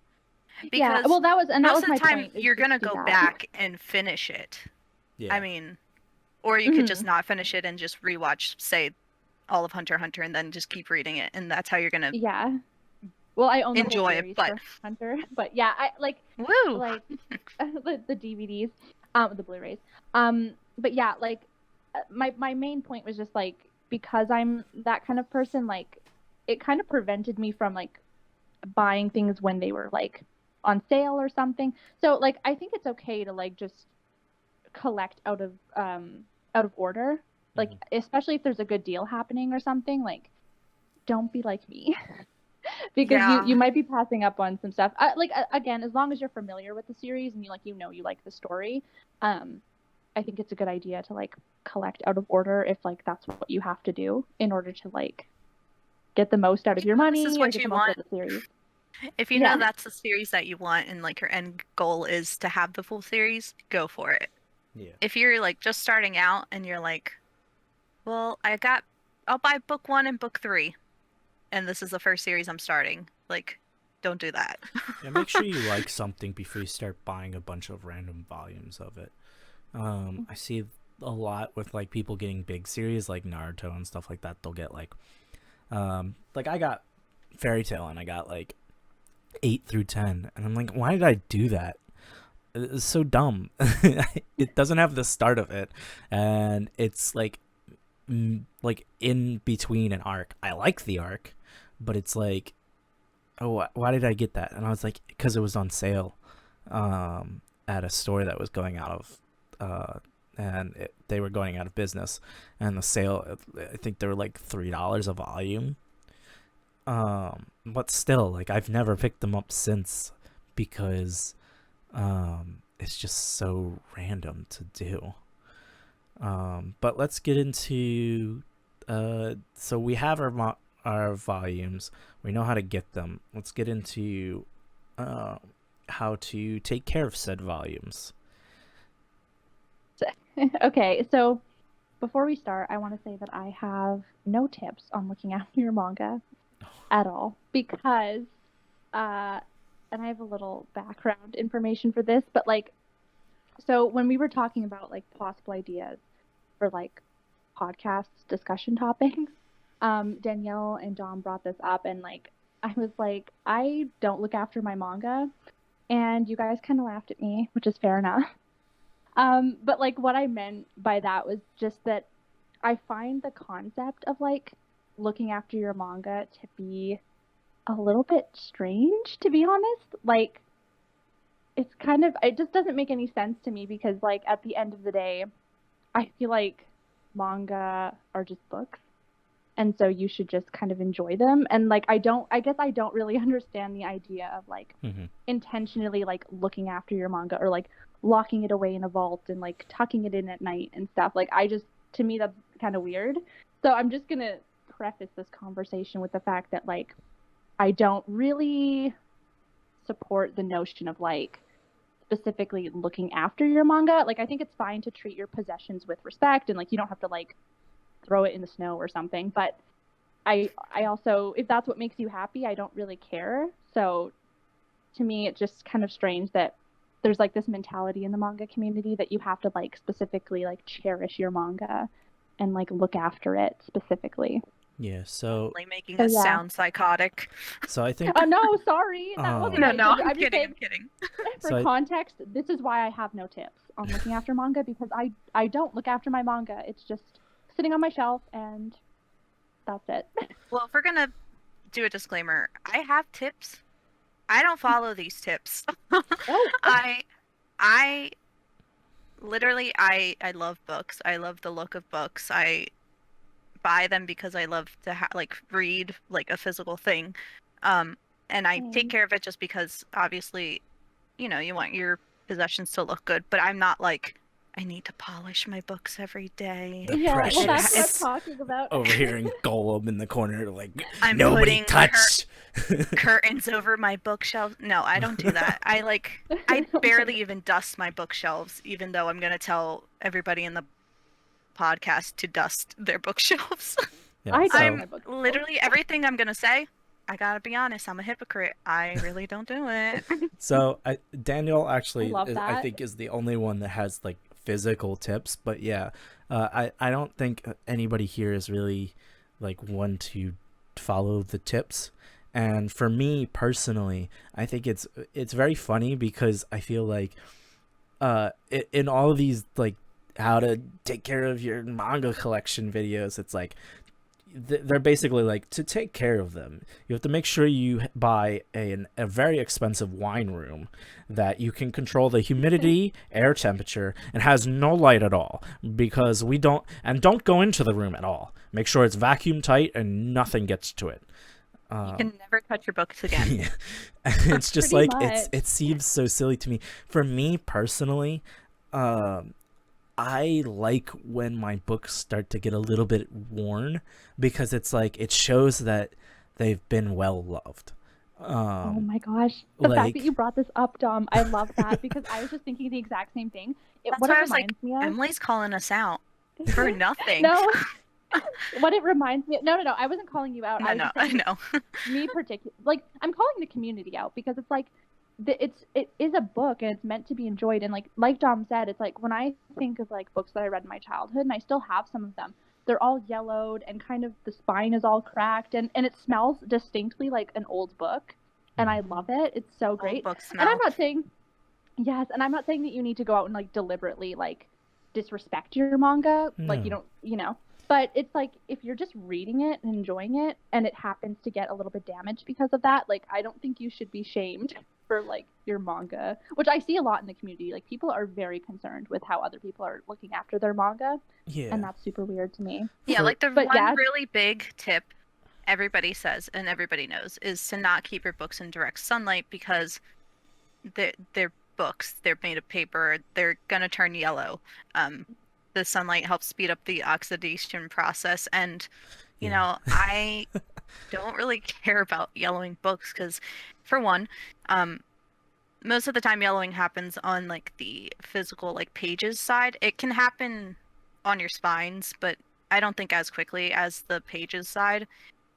Because that was my point. You're gonna go back and finish it. Yeah. I mean, Or you could just not finish it and just rewatch, say, all of Hunter x Hunter and then just keep reading it, and that's how you're gonna Yeah. Well, I own the whole enjoy it. series But for Hunter, but yeah, I like woo! like the DVDs, the Blu-rays. But yeah, like my main point was just like, because I'm that kind of person, like it kind of prevented me from like buying things when they were like on sale or something. So like I think it's okay to like just collect out of order, like especially if there's a good deal happening or something. Like don't be like me. Because Yeah. you might be passing up on some stuff. Again, as long as you're familiar with the series and you like the story, I think it's a good idea to like collect out of order if like that's what you have to do in order to like get the most out of your money This is or what get you the most out want. of the series. If you Yeah. know that's the series that you want and like your end goal is to have the full series, go for it. Yeah. If you're like just starting out and you're like, well, I'll buy book 1 and book 3, and this is the first series I'm starting. Like, don't do that. Yeah, make sure you like something before you start buying a bunch of random volumes of it. I see a lot with like people getting big series like Naruto and stuff like that. They'll get like I got Fairy Tail and I got like 8 through 10, and I'm like, why did I do that? It's so dumb. It doesn't have the start of it, and it's like in between an arc. I like the arc, but it's like, oh, why did I get that? And I was like, because it was on sale at a store that was going out of they were going out of business, and the sale, I think they were like $3 a volume. But still, like, I've never picked them up since because it's just so random to do. But let's get into so we have our volumes. We know how to get them. Let's get into how to take care of said volumes. Okay, so before we start, I want to say that I have no tips on looking after your manga at all, because and I have a little background information for this, but like, so when we were talking about like possible ideas for like podcast discussion topics, Danielle and Dom brought this up, and like I was like, I don't look after my manga, and you guys kind of laughed at me, which is fair enough. But like what I meant by that was just that I find the concept of like looking after your manga to be a little bit strange, to be honest. Like it just doesn't make any sense to me, because like at the end of the day, I feel like manga are just books, and so you should just kind of enjoy them. And like I guess I don't really understand the idea of like intentionally like looking after your manga, or like locking it away in a vault and like tucking it in at night and stuff. Like to me that's kind of weird. So I'm just gonna preface this conversation with the fact that like I don't really support the notion of like specifically looking after your manga. Like I think it's fine to treat your possessions with respect, and like you don't have to like throw it in the snow or something, but I also, if that's what makes you happy, I don't really care. So to me it's just kind of strange that there's like this mentality in the manga community that you have to like specifically like cherish your manga and like look after it specifically. Yeah, so Like making us sound psychotic. So I think oh no, sorry, that wasn't no, right. I'm kidding. For context, this is why I have no tips on looking after manga, because I don't look after my manga. It's just sitting on my shelf, and that's it. Well, if we're gonna do a disclaimer, I have tips. I don't follow these tips. I literally love books. I love the look of books. I buy them because I love to like read like a physical thing. And I take care of it just because obviously, you know, you want your possessions to look good, but I'm not like, I need to polish my books every day. Yeah, well, that's what I'm talking about. Over here in Golem in the corner, like, I'm nobody touch curtains over my bookshelves. No, I don't do that. I barely even dust my bookshelves, even though I'm gonna tell everybody in the podcast to dust their bookshelves. Yeah, I'm literally everything I'm gonna say. I gotta be honest, I'm a hypocrite. I really don't do it. So Danielle actually, I love that. I think, is the only one that has like physical tips, but yeah, I don't think anybody here is really like one to follow the tips. And for me personally, I think it's very funny because I feel like in all of these like how to take care of your manga collection videos, it's like they're basically like, to take care of them, you have to make sure you buy a very expensive wine room that you can control the humidity, air temperature, and has no light at all, because don't go into the room at all. Make sure it's vacuum tight and nothing gets to it. You can never touch your books again. Yeah. It's just Pretty like much. it seems so silly to me. For me personally, I like when my books start to get a little bit worn, because it's like it shows that they've been well loved. Oh my gosh. The fact like- that you brought this up, Dom, I love that because I was just thinking the exact same thing. That's What why it I was like, reminds me of. Emily's calling us out for nothing. No. What it reminds me of, no, I wasn't calling you out. No, I was no, just I saying know. me particular, like I'm calling the community out because it's like it is a book and it's meant to be enjoyed, and like Dom said, it's like when I think of like books that I read in my childhood, and I still have some of them, they're all yellowed and kind of the spine is all cracked, and it smells distinctly like an old book, and I love it. It's so great. Book And I'm smell. not saying and I'm not saying that you need to go out and like deliberately like disrespect your manga, like No. you don't, but it's like if you're just reading it and enjoying it and it happens to get a little bit damaged because of that, like I don't think you should be shamed for like your manga, which I see a lot in the community. Like people are very concerned with how other people are looking after their manga, Yeah. and that's super weird to me. Yeah, For- like the But one yeah. really big tip everybody says and everybody knows is to not keep your books in direct sunlight, because they're books. They're made of paper. They're gonna turn yellow. The sunlight helps speed up the oxidation process, and you Yeah. know, I don't really care about yellowing books because, for one, most of the time yellowing happens on like the physical like pages side. It can happen on your spines, but I don't think as quickly as the pages side.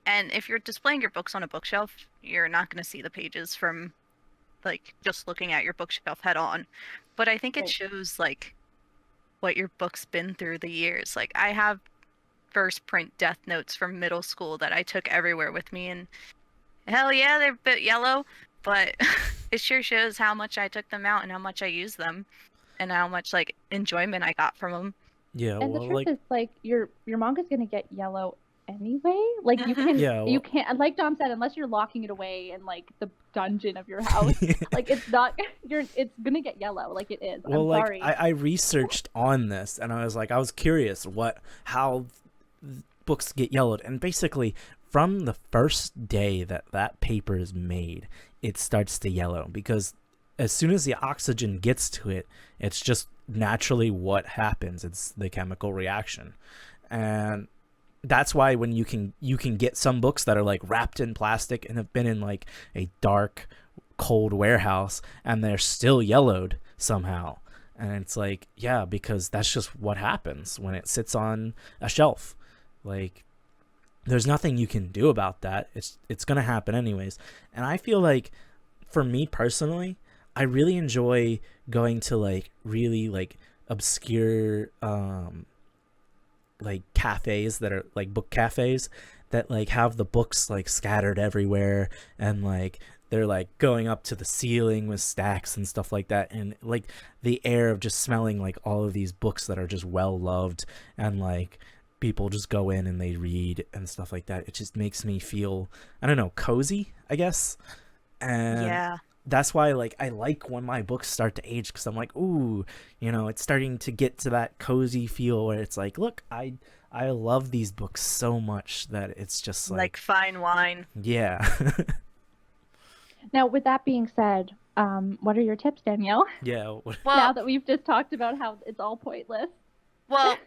And if you're displaying your books on a bookshelf, you're not going to see the pages from like just looking at your bookshelf head on. But I think it Right. shows like what your book's been through the years. Like I have first print death notes from middle school that I took everywhere with me, and hell yeah, they're a bit yellow, but it sure shows how much I took them out and how much I used them and how much like enjoyment I got from them. Yeah, And the well, truth like is, like your manga's gonna get yellow anyway. Like you Mhm. can, Yeah, you well- can't. Like Dom said, unless you're locking it away in like the dungeon of your house, like it's not. It's gonna get yellow. Like it is. well, I'm like sorry. I researched on this, and I was curious how books get yellowed, and basically from the first day that paper is made, it starts to yellow, because as soon as the oxygen gets to it, it's just naturally what happens. It's the chemical reaction, and that's why when you can get some books that are like wrapped in plastic and have been in like a dark, cold warehouse, and they're still yellowed somehow. And it's like, yeah, because that's just what happens when it sits on a shelf. Like, there's nothing you can do about that. It's gonna happen anyways. And I feel like, for me personally, I really enjoy going to like really like obscure like cafes that are like book cafes that like have the books like scattered everywhere, and like they're like going up to the ceiling with stacks and stuff like that, and like the air of just smelling like all of these books that are just well loved, and like people just go in and they read and stuff like that. It just makes me feel, I don't know, cozy, I guess. And Yeah. that's why like I like when my books start to age, because I'm like, ooh, you know, it's starting to get to that cozy feel where it's like, look, I love these books so much that it's just Like fine wine. yeah. Now, with that being said, what are your tips, Danielle? Yeah. Now Well, that we've just talked about how it's all pointless. well,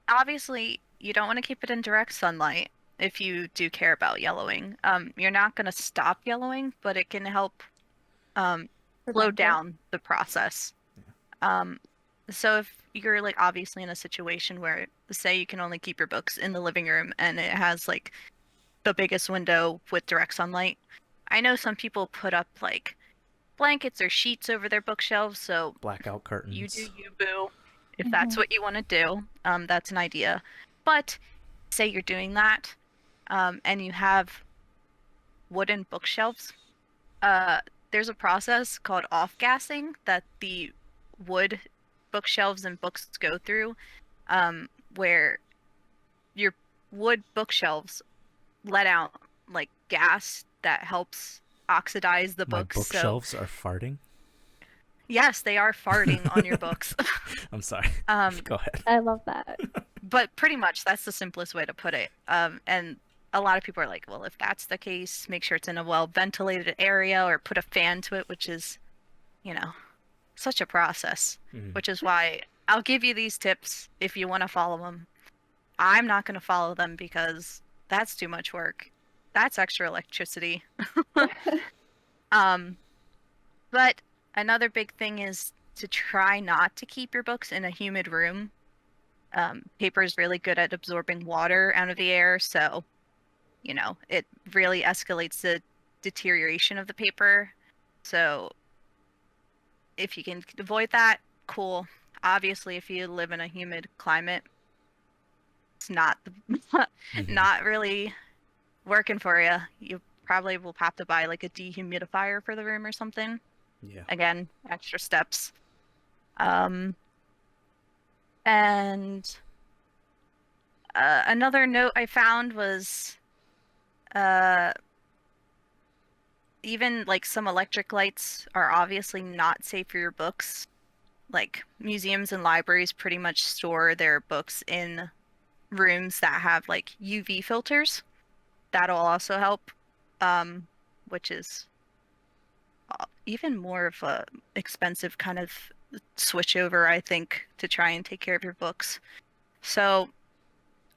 obviously you don't want to keep it in direct sunlight if you do care about yellowing. You're not going to stop yellowing, but it can help slow Prevent it. down the process. So if you're like obviously in a situation where, say, you can only keep your books in the living room and it has like the biggest window with direct sunlight, I know some people put up like blankets or sheets over their bookshelves, so Blackout curtains. you do you, boo. if that's what you want to do, that's an idea. But say you're doing that, and you have wooden bookshelves. There's a process called off-gassing that the wood bookshelves and books go through, where your wood bookshelves let out like gas that helps oxidize the My books. bookshelves are farting. Yes, they are farting on your books. I'm sorry. Go ahead. I love that. But pretty much that's the simplest way to put it. And a lot of people are like, well, if that's the case, make sure it's in a well ventilated area or put a fan to it, which is, such a process. Which is why I'll give you these tips if you want to follow them. I'm not going to follow them because that's too much work. That's extra electricity. But another big thing is to try not to keep your books in a humid room. Paper is really good at absorbing water out of the air, so it really escalates the deterioration of the paper. So if you can avoid that, cool. Obviously, if you live in a humid climate, it's not not really working for you. You probably will have to buy like a dehumidifier for the room or something. Yeah. Again, extra steps. And another note I found was even like some electric lights are obviously not safe for your books. Like museums and libraries pretty much store their books in rooms that have like UV filters. That'll also help, which is even more of a expensive kind of switch over, I think, to try and take care of your books. So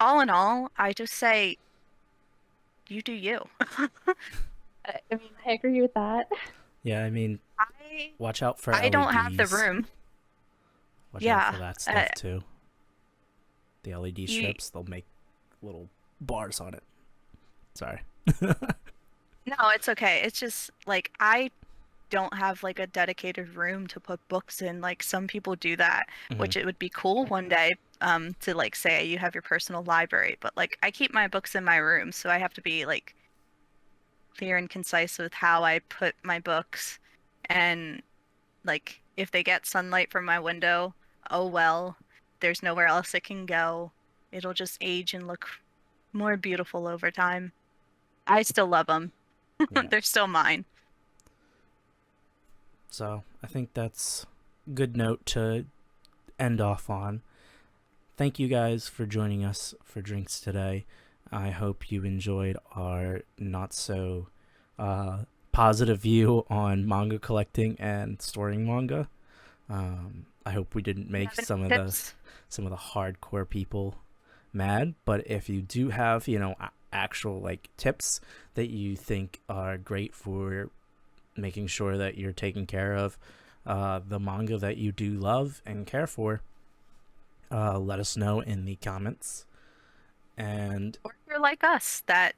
all in all, I just say you do you. I mean, I agree with that. Yeah, I mean, watch out for I don't have the LEDs. room. Watch out for that stuff too. The LED you- strips, they'll make little bars on it. Sorry. No, it's okay. It's just like I don't have like a dedicated room to put books in. Like some people do that, which it would be cool one day to like say you have your personal library, but like I keep my books in my room, so I have to be like clear and concise with how I put my books, and like if they get sunlight from my window, oh well, there's nowhere else it can go. It'll just age and look more beautiful over time. I still love them. Yeah. They're still mine. So I think that's a good note to end off on. Thank you guys for joining us for drinks today. I hope you enjoyed our not so positive view on manga collecting and storing manga. I hope we didn't make some of the hardcore people mad, but if you do have actual like tips that you think are great for making sure that you're taking care of the manga that you do love and care for, let us know in the comments. And Or if you're like us, that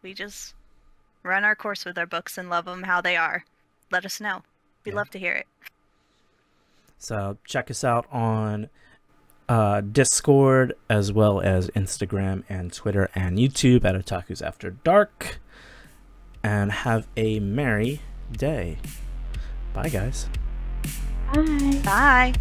we just run our course with our books and love them how they are, let us know. We'd love to hear it. so check us out on Discord, as well as Instagram and Twitter and YouTube at Otakus After Dark. And have a merry day. Bye, guys. Bye. Bye.